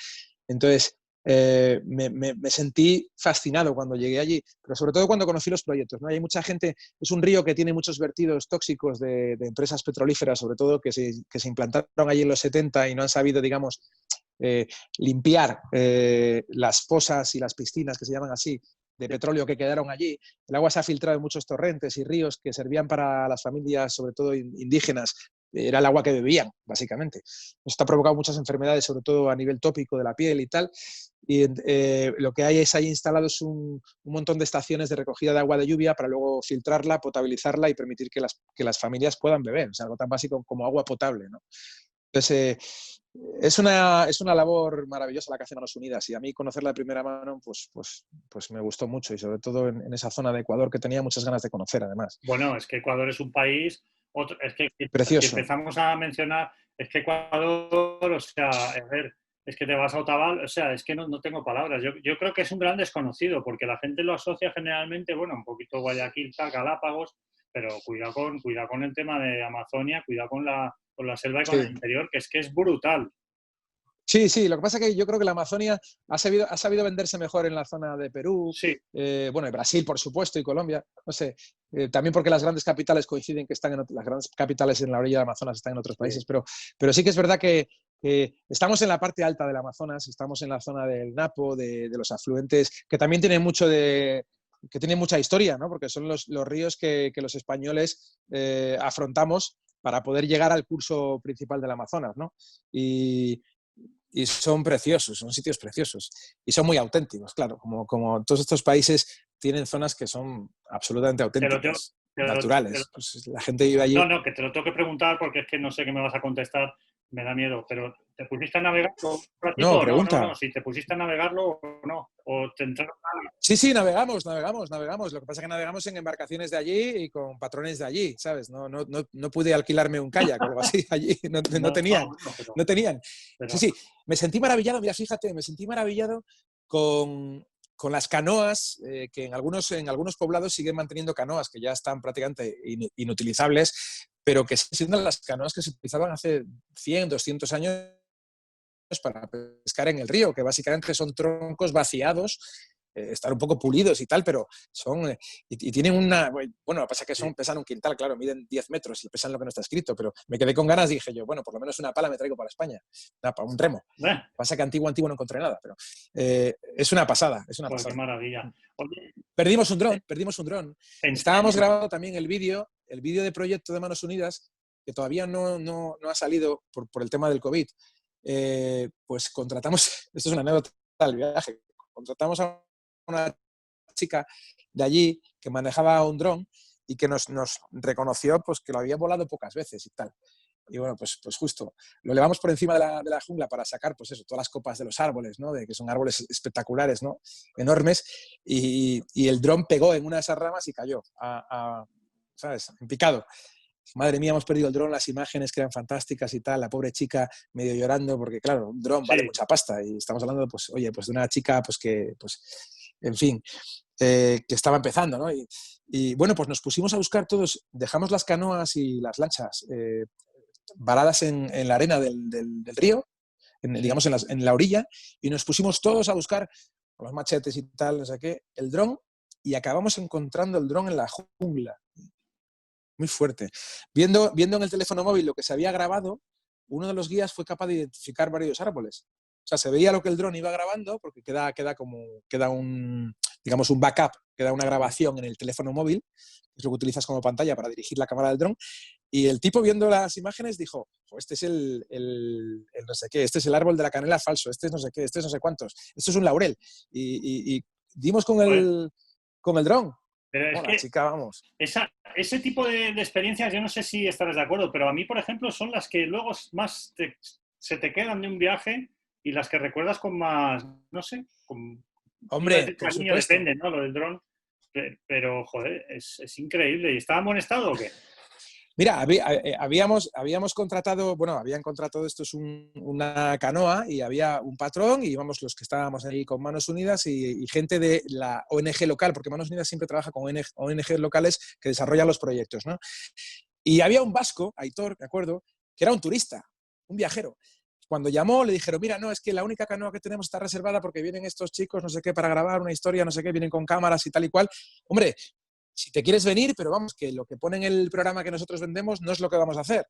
Entonces, me sentí fascinado cuando llegué allí, pero sobre todo cuando conocí los proyectos, ¿no? Hay mucha gente, es un río que tiene muchos vertidos tóxicos de empresas petrolíferas, sobre todo que se implantaron allí en los 70 y no han sabido, digamos, limpiar las fosas y las piscinas, que se llaman así, de petróleo que quedaron allí. El agua se ha filtrado en muchos torrentes y ríos que servían para las familias, sobre todo indígenas. Era el agua que bebían, básicamente. Esto ha provocado muchas enfermedades, sobre todo a nivel tópico de la piel y tal. Y lo que hay es ahí instalados un montón de estaciones de recogida de agua de lluvia para luego filtrarla, potabilizarla y permitir que las familias puedan beber. O sea, algo tan básico como agua potable, ¿no? Entonces, es una labor maravillosa la que hace Manos Unidas y a mí conocerla de primera mano pues me gustó mucho y sobre todo en esa zona de Ecuador que tenía muchas ganas de conocer además. Bueno, es que Ecuador es un país, es que si Precioso. empezamos a mencionar, es que Ecuador, o sea, a ver, es que te vas a Otavalo, o sea, es que no tengo palabras. Yo creo que es un gran desconocido, porque la gente lo asocia generalmente, bueno, un poquito Guayaquil, Galápagos, pero cuidado con el tema de Amazonia, cuidado con la selva y con el Sí. interior, que es brutal. Sí, lo que pasa es que yo creo que la Amazonia ha sabido venderse mejor en la zona de Perú, Sí, bueno, y Brasil, por supuesto, y Colombia, no sé, también porque las grandes capitales coinciden que están las grandes capitales en la orilla del Amazonas están en otros países, sí. pero sí que es verdad que estamos en la parte alta del Amazonas, estamos en la zona del Napo, de los afluentes, que también tienen que tienen mucha historia, ¿no? Porque son los ríos que los españoles afrontamos para poder llegar al curso principal del Amazonas, ¿no? Y son preciosos, son sitios preciosos. Y son muy auténticos, claro, como todos estos países tienen zonas que son absolutamente auténticas, naturales. Pues la gente vive allí. No, que te lo tengo que preguntar porque es que no sé qué me vas a contestar, me da miedo, pero ¿te pusiste a navegarlo un ratito? No, pregunta. No, si te pusiste a navegarlo o no, o te entraron... Sí, navegamos. Lo que pasa es que navegamos en embarcaciones de allí y con patrones de allí, ¿sabes? No pude alquilarme un kayak o algo así allí, no tenían. No tenían. Sí, me sentí maravillado, mira, fíjate, me sentí maravillado con las canoas, que en algunos poblados siguen manteniendo canoas que ya están prácticamente inutilizables, pero que siguen siendo las canoas que se utilizaban hace 100, 200 años para pescar en el río, que básicamente son troncos vaciados, están un poco pulidos y tal, pero son... y tienen una... Bueno, lo que pasa es que pesan un quintal, claro, miden 10 metros y pesan lo que no está escrito, pero me quedé con ganas, dije yo, bueno, por lo menos una pala me traigo para España, para un remo. Pasa que antiguo no encontré nada, pero es una pasada, es una pasada. Qué maravilla. Oye, perdimos un dron. Estábamos grabando también el vídeo de proyecto de Manos Unidas, que todavía no ha salido por el tema del COVID. Pues contratamos, esto es una anécdota del viaje, contratamos a una chica de allí que manejaba un dron y que nos reconoció pues, que lo había volado pocas veces y tal. Y bueno, pues justo, lo elevamos por encima de la jungla para sacar, pues eso, todas las copas de los árboles, ¿no? Que son árboles espectaculares, ¿no? Enormes, y el dron pegó en una de esas ramas y cayó, ¿sabes? En picado. Madre mía, hemos perdido el dron, las imágenes que eran fantásticas y tal, la pobre chica medio llorando, porque claro, un dron vale mucha pasta, y estamos hablando, pues, oye, pues de una chica, pues que, pues, en fin, que estaba empezando, ¿no? Y bueno, pues nos pusimos a buscar todos, dejamos las canoas y las lanchas varadas en la arena del río, digamos en la orilla, y nos pusimos todos a buscar con los machetes y tal, no sé qué, el dron, y acabamos encontrando el dron en la jungla. Muy fuerte. Viendo en el teléfono móvil lo que se había grabado, uno de los guías fue capaz de identificar varios árboles. O sea, se veía lo que el dron iba grabando, porque queda un, digamos, un backup, queda una grabación en el teléfono móvil, que es lo que utilizas como pantalla para dirigir la cámara del dron. Y el tipo, viendo las imágenes, dijo, este es el no sé qué, este es el árbol de la canela falso, este es no sé qué, este es no sé cuántos, esto es un laurel. Y dimos con el dron. Pero es que chica, vamos. Ese tipo de experiencias, yo no sé si estarás de acuerdo, pero a mí, por ejemplo, son las que luego más se te quedan de un viaje y las que recuerdas con más, no sé, con... Hombre, por supuesto. Depende, ¿no? Lo del dron, pero, joder, es increíble. ¿Y estaba amonestado o qué? Mira, habíamos contratado, habían contratado, esto es una canoa, y había un patrón, y íbamos los que estábamos ahí con Manos Unidas y gente de la ONG local, porque Manos Unidas siempre trabaja con ONG locales que desarrollan los proyectos, ¿no? Y había un vasco, Aitor, de acuerdo, que era un turista, un viajero. Cuando llamó, le dijeron, mira, no, es que la única canoa que tenemos está reservada porque vienen estos chicos, no sé qué, para grabar una historia, no sé qué, vienen con cámaras y tal y cual. Hombre, si te quieres venir, pero vamos, que lo que pone en el programa que nosotros vendemos no es lo que vamos a hacer.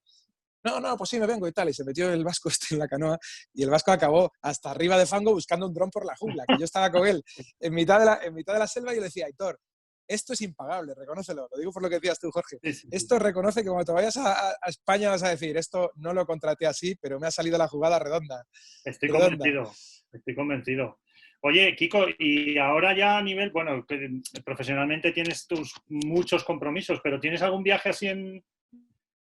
No, pues sí, me vengo y tal. Y se metió el vasco en la canoa, y el vasco acabó hasta arriba de fango buscando un dron por la jungla, que yo estaba con él en mitad de la selva, y yo le decía, Aitor, esto es impagable, reconócelo. Lo digo por lo que decías tú, Jorge. Sí. Esto reconoce que cuando te vayas a España vas a decir, esto no lo contraté así, pero me ha salido la jugada redonda. Estoy convencido. Oye, Kiko, y ahora ya a nivel, bueno, profesionalmente tienes tus muchos compromisos, pero ¿tienes algún viaje así en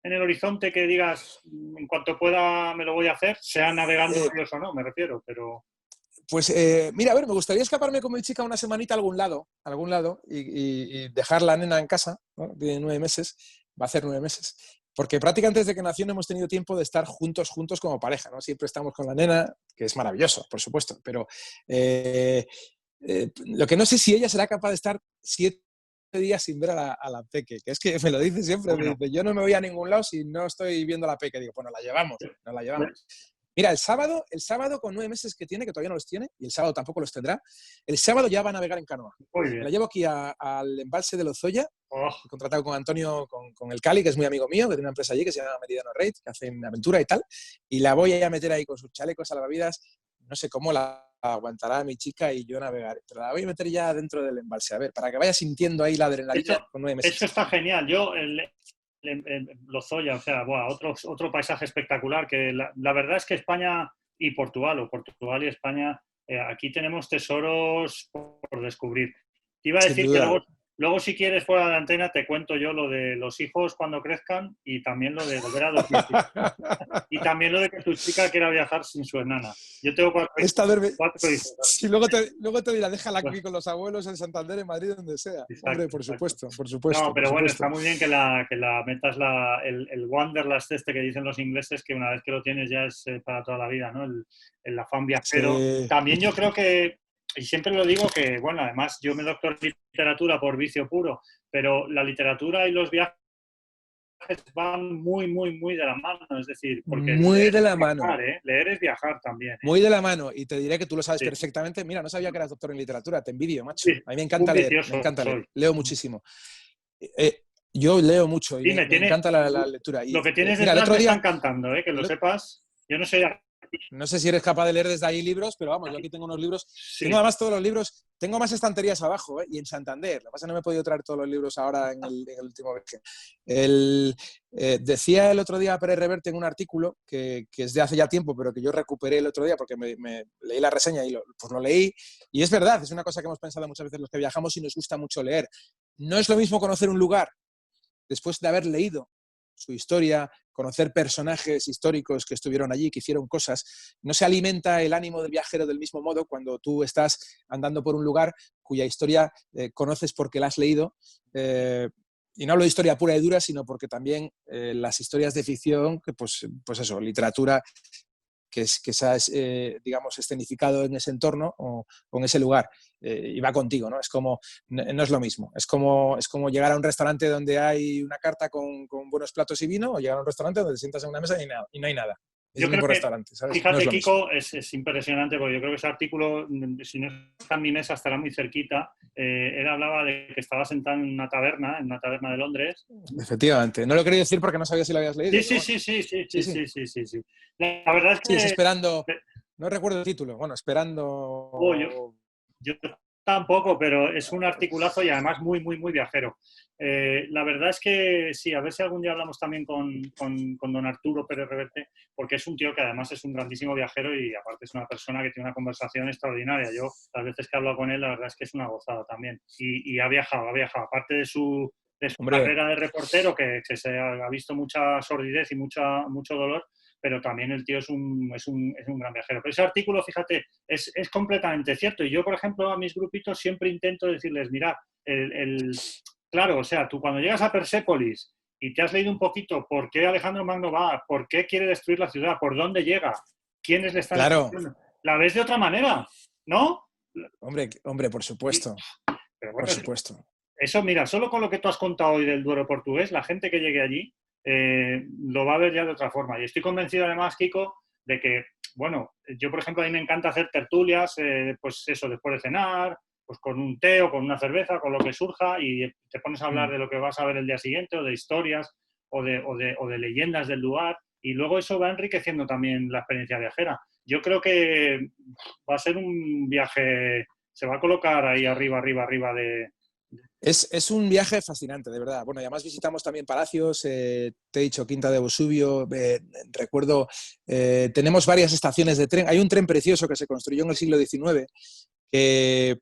el horizonte que digas, en cuanto pueda me lo voy a hacer? Sea navegando ríos o no, me refiero, pero... Pues mira, a ver, me gustaría escaparme con mi chica una semanita a algún lado y dejar la nena en casa, ¿no? Tiene 9 meses, va a hacer 9 meses. Porque prácticamente desde que nació no hemos tenido tiempo de estar juntos como pareja, ¿no? Siempre estamos con la nena, que es maravilloso, por supuesto, pero lo que no sé si ella será capaz de estar 7 días sin ver a la peque, que es que me lo dice siempre, bueno. Me dice, yo no me voy a ningún lado si no estoy viendo a la peque. Digo, pues nos la llevamos. Mira, el sábado con 9 meses que tiene, que todavía no los tiene, y el sábado tampoco los tendrá, el sábado ya va a navegar en canoa. La llevo aquí al embalse de Lozoya, he contratado con Antonio, con el Cali, que es muy amigo mío, que tiene una empresa allí que se llama Meridiano Raid, que hacen aventura y tal, y la voy a meter ahí con sus chalecos salvavidas. No sé cómo la aguantará mi chica y yo navegaré, pero la voy a meter ya dentro del embalse, a ver, para que vaya sintiendo ahí la adrenalina con 9 meses. Eso está genial. Yo, Lozoya, o sea, buah, otro paisaje espectacular, que la verdad es que España y Portugal, o Portugal y España, aquí tenemos tesoros por descubrir. Te iba a Sin decir que duda. luego si quieres fuera de la antena te cuento yo lo de los hijos cuando crezcan y también lo de volver a los 18. Y también lo de que tu chica quiera viajar sin su enana. Yo tengo Esta duerme. cuatro hijos. Si luego te dirá, déjala aquí con los abuelos en Santander, en Madrid, donde sea. Exacto, Hombre, por exacto. supuesto, por No, supuesto, por pero bueno, supuesto. está muy bien que la metas el wanderlust este que dicen los ingleses, que una vez que lo tienes ya es para toda la vida, ¿no? El afán viajero. Sí. También yo creo que, y siempre lo digo, que bueno, además yo me doctoré en literatura por vicio puro, pero la literatura y los viajes van muy, muy, muy de la mano. Es decir, porque Muy leer de es la mano. viajar, ¿eh? Leer es viajar también, ¿eh? Muy de la mano. Y te diré que tú lo sabes Sí. perfectamente. Mira, no sabía que eras doctor en literatura. Te envidio, macho. Sí, A mí me encanta un leer. vicioso Me encanta leer. soy. Leo muchísimo. Yo leo mucho y Dime, me encanta la lectura. lo Y, que tienes mira, el detrás otro me está día, encantando, que lo sepas. Yo no sé. no sé si eres capaz de leer desde ahí libros, pero vamos, yo aquí tengo unos libros. Sí. Tengo además todos los libros, tengo más estanterías abajo, y en Santander. Lo que pasa es que no me he podido traer todos los libros ahora en el último viaje. Decía el otro día Pérez Reverte en un artículo que es de hace ya tiempo, pero que yo recuperé el otro día porque me leí la reseña y pues lo leí. Y es verdad, es una cosa que hemos pensado muchas veces los que viajamos y nos gusta mucho leer. No es lo mismo conocer un lugar después de haber leído su historia, conocer personajes históricos que estuvieron allí, que hicieron cosas. No se alimenta el ánimo del viajero del mismo modo cuando tú estás andando por un lugar cuya historia conoces porque la has leído. Y no hablo de historia pura y dura, sino porque también las historias de ficción, que pues eso, literatura que se ha, digamos, escenificado en ese entorno o en ese lugar, y va contigo, ¿no? Es como, no es lo mismo. Es como llegar a un restaurante donde hay una carta con buenos platos y vino, o llegar a un restaurante donde te sientas en una mesa y no hay nada. Es Yo el creo mismo que, restaurante, ¿sabes? No es fíjate, lo mismo. Kiko, es impresionante, porque yo creo que ese artículo, si no está en mi mesa, estará muy cerquita. Él hablaba de que estaba sentado en una taberna de Londres. Efectivamente. No lo quería decir porque no sabía si lo habías leído. Sí, Pero bueno. sí. La verdad es Sí, es que Esperando. No recuerdo el título. Bueno, Esperando. yo tampoco, pero es un articulazo y además muy, muy, muy viajero. La verdad es que sí, a ver si algún día hablamos también con don Arturo Pérez Reverte, porque es un tío que además es un grandísimo viajero y aparte es una persona que tiene una conversación extraordinaria. Yo, las veces que he hablado con él, la verdad es que es una gozada también. Y ha viajado. Aparte de su carrera de reportero, que se ha visto mucha sordidez y mucho dolor, pero también el tío es un gran viajero. Pero ese artículo, fíjate, es completamente cierto. Y yo, por ejemplo, a mis grupitos siempre intento decirles, mira, claro, o sea, tú cuando llegas a Persépolis y te has leído un poquito por qué Alejandro Magno va, por qué quiere destruir la ciudad, por dónde llega, quiénes le están destruyendo, la ves de otra manera, ¿no? Hombre, por supuesto. Pero bueno, por supuesto. Eso, mira, solo con lo que tú has contado hoy del Duero portugués, la gente que llegue allí lo va a ver ya de otra forma. Y estoy convencido además, Kiko, de que, bueno, yo por ejemplo a mí me encanta hacer tertulias, pues eso, después de cenar, pues con un té o con una cerveza, con lo que surja, y te pones a hablar de lo que vas a ver el día siguiente, o de historias, o de leyendas del lugar, y luego eso va enriqueciendo también la experiencia viajera. Yo creo que va a ser un viaje, se va a colocar ahí arriba de... Es un viaje fascinante, de verdad. Bueno, y además visitamos también palacios, te he dicho Quinta de Vesubio, recuerdo, tenemos varias estaciones de tren. Hay un tren precioso que se construyó en el siglo XIX, que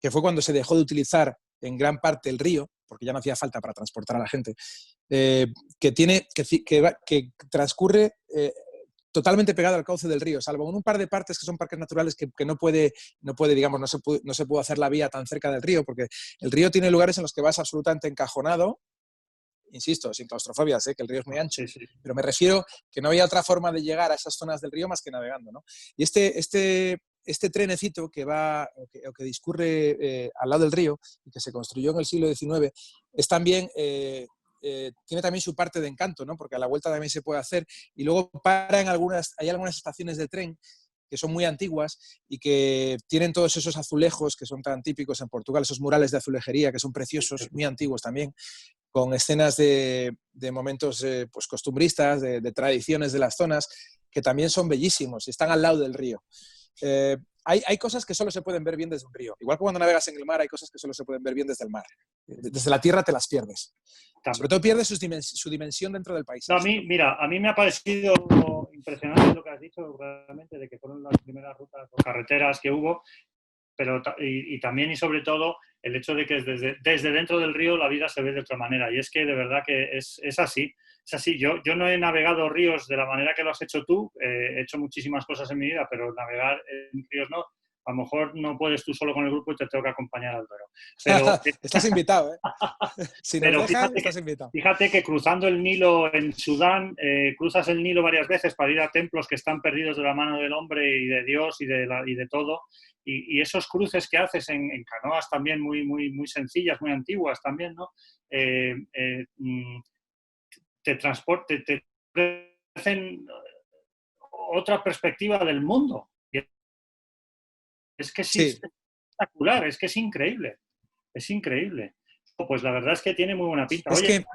fue cuando se dejó de utilizar en gran parte el río, porque ya no hacía falta para transportar a la gente, que transcurre totalmente pegado al cauce del río, salvo en un par de partes que son parques naturales que no puede, digamos, no se puede hacer la vía tan cerca del río, porque el río tiene lugares en los que vas absolutamente encajonado, insisto, sin claustrofobia, sé que el río es muy ancho, Sí. pero me refiero que no había otra forma de llegar a esas zonas del río más que navegando, ¿no? Y este trenecito que va o que discurre al lado del río y que se construyó en el siglo XIX es también tiene también su parte de encanto, ¿no? Porque a la vuelta también se puede hacer, y luego hay algunas estaciones de tren que son muy antiguas y que tienen todos esos azulejos que son tan típicos en Portugal, esos murales de azulejería que son preciosos, muy antiguos también, con escenas de momentos pues costumbristas, de tradiciones de las zonas, que también son bellísimos y están al lado del río. Hay cosas que solo se pueden ver bien desde un río. Igual que cuando navegas en el mar, hay cosas que solo se pueden ver bien desde el mar. desde la tierra te las pierdes. También. Sobre todo pierdes su dimensión dentro del país. No, a mí me ha parecido impresionante lo que has dicho realmente, de que fueron las primeras rutas o carreteras que hubo, pero y también y sobre todo el hecho de que desde dentro del río la vida se ve de otra manera, y es que de verdad que es así. Es así. Yo no he navegado ríos de la manera que lo has hecho tú, he hecho muchísimas cosas en mi vida, pero navegar en ríos no. A lo mejor no puedes tú solo con el grupo y te tengo que acompañar al Duero. Pero, estás invitado, ¿eh? Si nos dejan, fíjate estás invitado. Fíjate que cruzando el Nilo en Sudán, cruzas el Nilo varias veces para ir a templos que están perdidos de la mano del hombre y de Dios y de todo. Y esos cruces que haces en canoas también muy, muy, muy sencillas, muy antiguas también, ¿no? Te ofrecen otra perspectiva del mundo. Es que sí, es espectacular, es que es increíble. Es increíble. Pues la verdad es que tiene muy buena pinta. Es Oye, que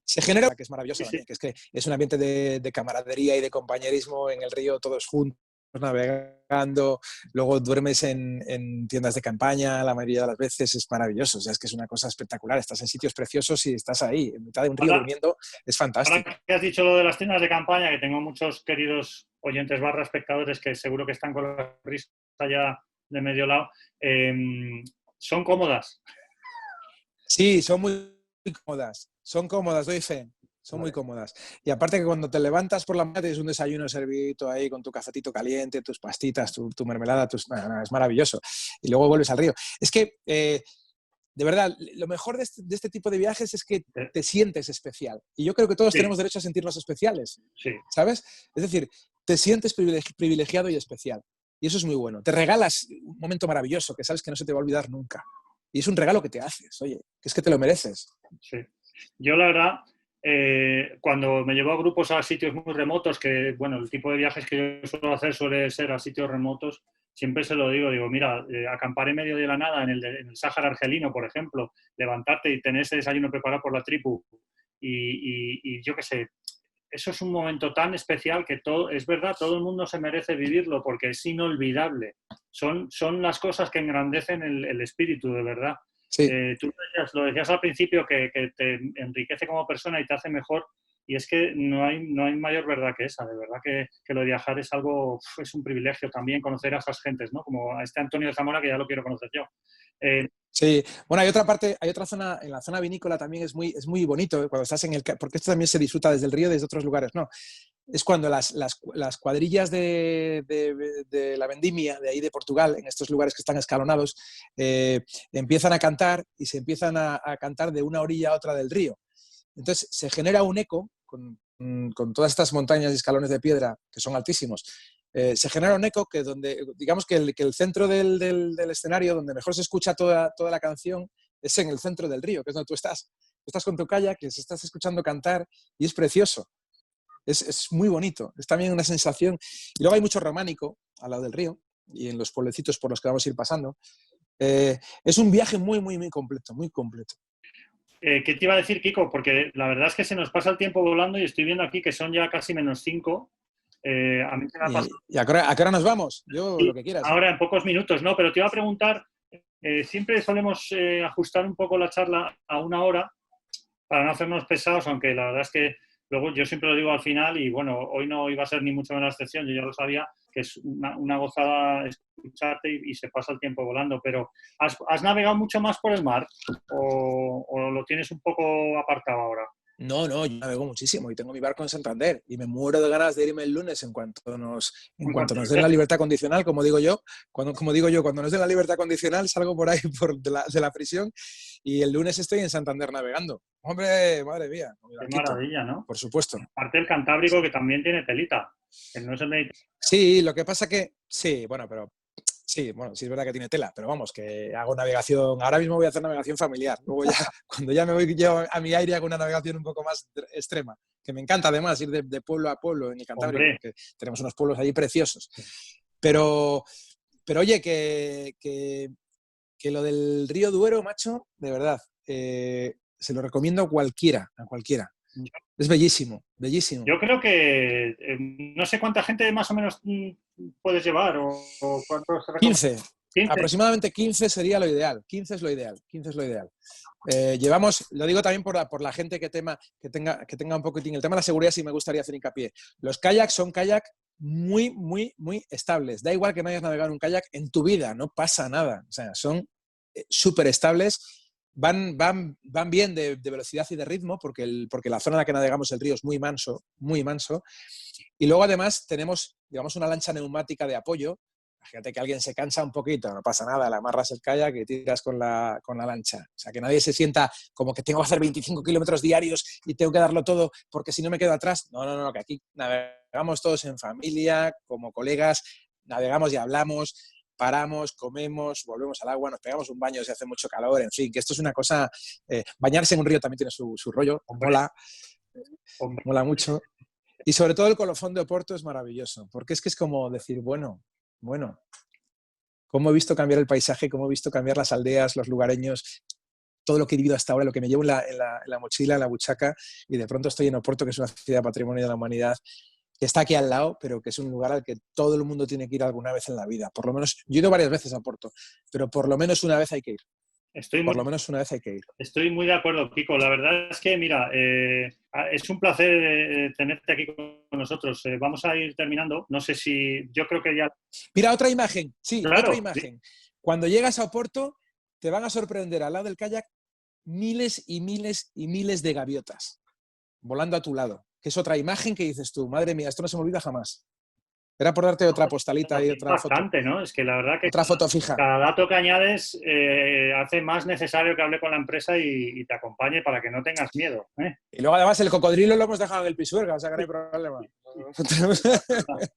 se genera, que es maravilloso, sí. que es que es un ambiente de camaradería y de compañerismo en el río, todos juntos, navegando, luego duermes en tiendas de campaña, la mayoría de las veces es maravilloso, o sea, es que es una cosa espectacular, estás en sitios preciosos y estás ahí, en mitad de un río durmiendo, es fantástico. Ahora que has dicho lo de las tiendas de campaña, que tengo muchos queridos oyentes / espectadores que seguro que están con la risa ya de medio lado, ¿son cómodas? Sí, son muy cómodas, doy fe. Son muy cómodas. Y aparte que cuando te levantas por la mañana tienes un desayuno servidito ahí con tu cafetito caliente, tus pastitas, tu mermelada, es maravilloso. Y luego vuelves al río. Es que, de verdad, lo mejor de este tipo de viajes es que te sientes especial. Y yo creo que todos tenemos derecho a sentirnos especiales, ¿sabes? Es decir, te sientes privilegiado y especial. Y eso es muy bueno. Te regalas un momento maravilloso que sabes que no se te va a olvidar nunca. Y es un regalo que te haces, oye, que es que te lo mereces. Sí. Yo, la verdad, cuando me llevo a grupos a sitios muy remotos, que, bueno, el tipo de viajes que yo suelo hacer suele ser a sitios remotos, siempre se lo digo, mira, acampar en medio de la nada, en el Sáhara argelino, por ejemplo, levantarte y tener ese desayuno preparado por la tribu y yo qué sé, eso es un momento tan especial que es verdad, todo el mundo se merece vivirlo porque es inolvidable. Son las cosas que engrandecen el espíritu, de verdad. Sí. Tú lo decías al principio, que te enriquece como persona y te hace mejor, y es que no hay mayor verdad que esa. De verdad que lo de viajar es algo, es un privilegio también conocer a esas gentes, ¿no? Como a este Antonio de Zamora, que ya lo quiero conocer yo. Sí, bueno, hay otra zona, en la zona vinícola también es muy bonito, cuando estás porque esto también se disfruta desde el río, desde otros lugares, ¿no? Es cuando las cuadrillas de la vendimia, de ahí de Portugal, en estos lugares que están escalonados, empiezan a cantar y se empiezan a cantar de una orilla a otra del río. Entonces se genera un eco con todas estas montañas y escalones de piedra que son altísimos. Se genera un eco que digamos que el centro del escenario, donde mejor se escucha toda la canción, es en el centro del río, que es donde tú estás. Tú estás con tu kayak, que estás escuchando cantar y es precioso. Es muy bonito. Es también una sensación. Y luego hay mucho románico al lado del río y en los pueblecitos por los que vamos a ir pasando. Es un viaje muy, muy, muy completo, muy completo. ¿Qué te iba a decir, Kiko? Porque la verdad es que se nos pasa el tiempo volando y estoy viendo aquí que son ya casi -5. A mí se me ha pasado. ¿Y a qué hora nos vamos? Yo, Sí, lo que quieras. ahora, en pocos minutos, ¿no? Pero te iba a preguntar, siempre solemos ajustar un poco la charla a 1 hora para no hacernos pesados, aunque la verdad es que luego yo siempre lo digo al final y bueno, hoy no iba a ser ni mucho menos la excepción, yo ya lo sabía, que es una gozada escucharte y se pasa el tiempo volando, pero ¿has navegado mucho más por el mar o lo tienes un poco apartado ahora? No, yo navego muchísimo y tengo mi barco en Santander y me muero de ganas de irme el lunes en cuanto nos den la libertad condicional, como digo yo, cuando nos den la libertad condicional salgo por ahí de la prisión y el lunes estoy en Santander navegando. Hombre, madre mía. Qué maravilla, ¿no? Por supuesto. Aparte el Cantábrico, que también tiene telita, que no es el Mediterráneo. Sí, lo que pasa que, sí, bueno, sí es verdad que tiene tela, pero vamos, que hago navegación, ahora mismo voy a hacer navegación familiar, luego ya, cuando ya me voy yo a mi aire hago una navegación un poco más extrema, que me encanta además ir de pueblo a pueblo en el Cantábrico, porque tenemos unos pueblos allí preciosos. Pero oye, que lo del río Duero, macho, de verdad, se lo recomiendo a cualquiera. Es bellísimo, bellísimo. Yo creo que no sé cuánta gente más o menos puedes llevar o cuántos. 15. 15. Aproximadamente 15 sería lo ideal. 15 es lo ideal. 15 es lo ideal. Llevamos, lo digo también por la gente que tenga un poquitín. El tema de la seguridad sí me gustaría hacer hincapié. Los kayaks son kayak muy, muy, muy estables. Da igual que no hayas navegado en un kayak en tu vida, no pasa nada. O sea, son súper estables. Van bien de velocidad y de ritmo porque la zona en la que navegamos el río es muy manso, muy manso. Y luego además tenemos, digamos, una lancha neumática de apoyo. Imagínate que alguien se cansa un poquito, no pasa nada, le amarras el kayak y tiras con la lancha. O sea, que nadie se sienta como que tengo que hacer 25 kilómetros diarios y tengo que darlo todo porque si no me quedo atrás. No, que aquí navegamos todos en familia, como colegas, navegamos y hablamos, paramos, comemos, volvemos al agua, nos pegamos un baño si hace mucho calor, en fin, que esto es una cosa... bañarse en un río también tiene su rollo, mola mucho. Y sobre todo el colofón de Oporto es maravilloso, porque es que es como decir, bueno, cómo he visto cambiar el paisaje, cómo he visto cambiar las aldeas, los lugareños, todo lo que he vivido hasta ahora, lo que me llevo en la mochila, en la buchaca, y de pronto estoy en Oporto, que es una ciudad patrimonio de la humanidad, que está aquí al lado, pero que es un lugar al que todo el mundo tiene que ir alguna vez en la vida. Por lo menos, yo he ido varias veces a Oporto, pero por lo menos una vez hay que ir. Estoy muy de acuerdo, Kiko. La verdad es que, mira, es un placer tenerte aquí con nosotros. Vamos a ir terminando. No sé si... Yo creo que ya... Mira, otra imagen. Sí, claro, otra imagen. Sí. Cuando llegas a Oporto, te van a sorprender al lado del kayak miles y miles y miles de gaviotas volando a tu lado. Que es otra imagen que dices tú, madre mía, esto no se me olvida jamás. Era por darte otra postalita y otra bastante, foto. ¿no? Es que la verdad que otra foto fija. Cada dato que añades hace más necesario que hable con la empresa y te acompañe para que no tengas miedo. Y luego además el cocodrilo lo hemos dejado en el Pisuerga, o sea que no hay problema.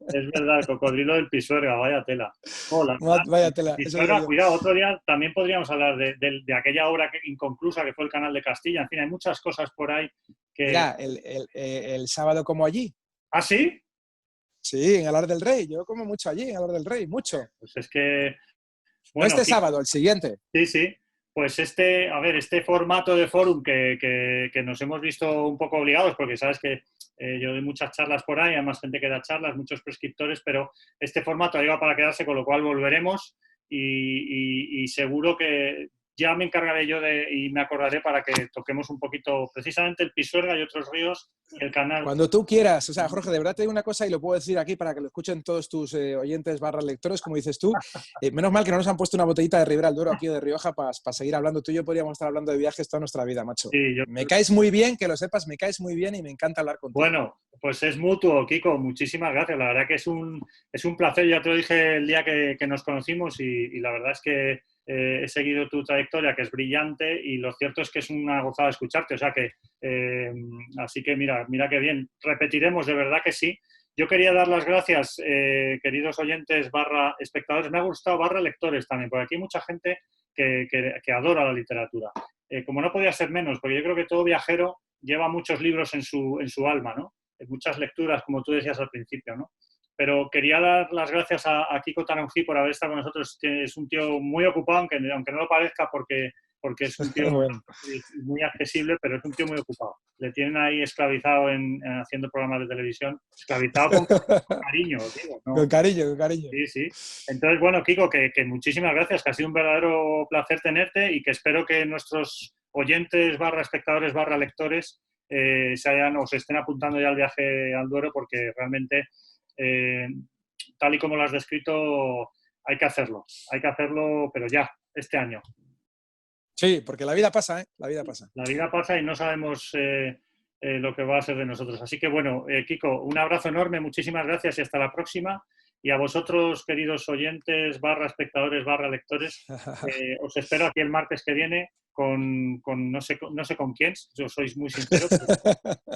Es verdad, el cocodrilo del Pisuerga, vaya tela. Hola, vaya tela. Pisuerga, cuidado, otro día también podríamos hablar de aquella obra inconclusa que fue el Canal de Castilla. En fin, hay muchas cosas por ahí que... Mira, el sábado como allí. ¿Ah, sí? Sí, en Alar del Rey. Yo como mucho allí, en Alar del Rey, mucho. Pues es que... Bueno, no sábado, el siguiente. Sí. Pues este formato de fórum que nos hemos visto un poco obligados, porque sabes que yo doy muchas charlas por ahí, hay más gente que da charlas, muchos prescriptores, pero este formato ha llegado para quedarse, con lo cual volveremos y seguro que ya me encargaré yo y me acordaré para que toquemos un poquito precisamente el Pisuerga y otros ríos, el canal. Cuando tú quieras. O sea, Jorge, de verdad te digo una cosa y lo puedo decir aquí para que lo escuchen todos tus oyentes / lectores, como dices tú. Menos mal que no nos han puesto una botellita de Ribera del Duero aquí de Rioja para seguir hablando. Tú y yo podríamos estar hablando de viajes toda nuestra vida, macho. Sí, me caes muy bien, que lo sepas, me caes muy bien y me encanta hablar contigo. Bueno, pues es mutuo, Kiko. Muchísimas gracias. La verdad que es un placer. Ya te lo dije el día que nos conocimos y la verdad es que he seguido tu trayectoria, que es brillante, y lo cierto es que es una gozada escucharte. O sea que, así que mira qué bien. Repetiremos, de verdad que sí. Yo quería dar las gracias, queridos oyentes / espectadores. Me ha gustado / lectores también, porque aquí hay mucha gente que adora la literatura. Como no podía ser menos, porque yo creo que todo viajero lleva muchos libros en su alma, ¿no? Muchas lecturas, como tú decías al principio, ¿no? Pero quería dar las gracias a Kiko Taronjí por haber estado con nosotros. Es un tío muy ocupado, aunque no lo parezca, porque es un tío muy accesible, pero es un tío muy ocupado. Le tienen ahí esclavizado haciendo programas de televisión. Esclavizado con cariño, digo, ¿no? Con cariño. Sí. Entonces, bueno, Kiko, que muchísimas gracias, que ha sido un verdadero placer tenerte y que espero que nuestros oyentes / espectadores / lectores se estén apuntando ya al viaje al Duero, porque realmente... tal y como lo has descrito, hay que hacerlo, pero ya, este año. Sí, porque la vida pasa, ¿eh? La vida pasa y no sabemos lo que va a ser de nosotros. Así que bueno, Kiko, un abrazo enorme, muchísimas gracias y hasta la próxima. Y a vosotros, queridos oyentes / espectadores / lectores, os espero aquí el martes que viene con no sé con quién, yo sois muy sinceros,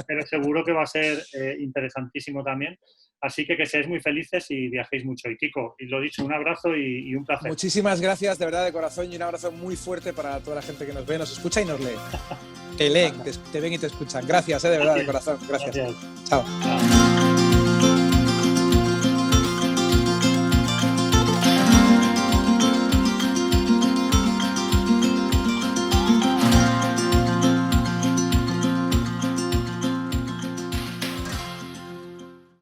pero seguro que va a ser interesantísimo también. Así que seáis muy felices y viajéis mucho. Y Kiko, y lo dicho, un abrazo y un placer. Muchísimas gracias, de verdad, de corazón, y un abrazo muy fuerte para toda la gente que nos ve, nos escucha y nos lee. Te leen, te ven y te escuchan. Gracias, de verdad, de corazón. Gracias. Chao.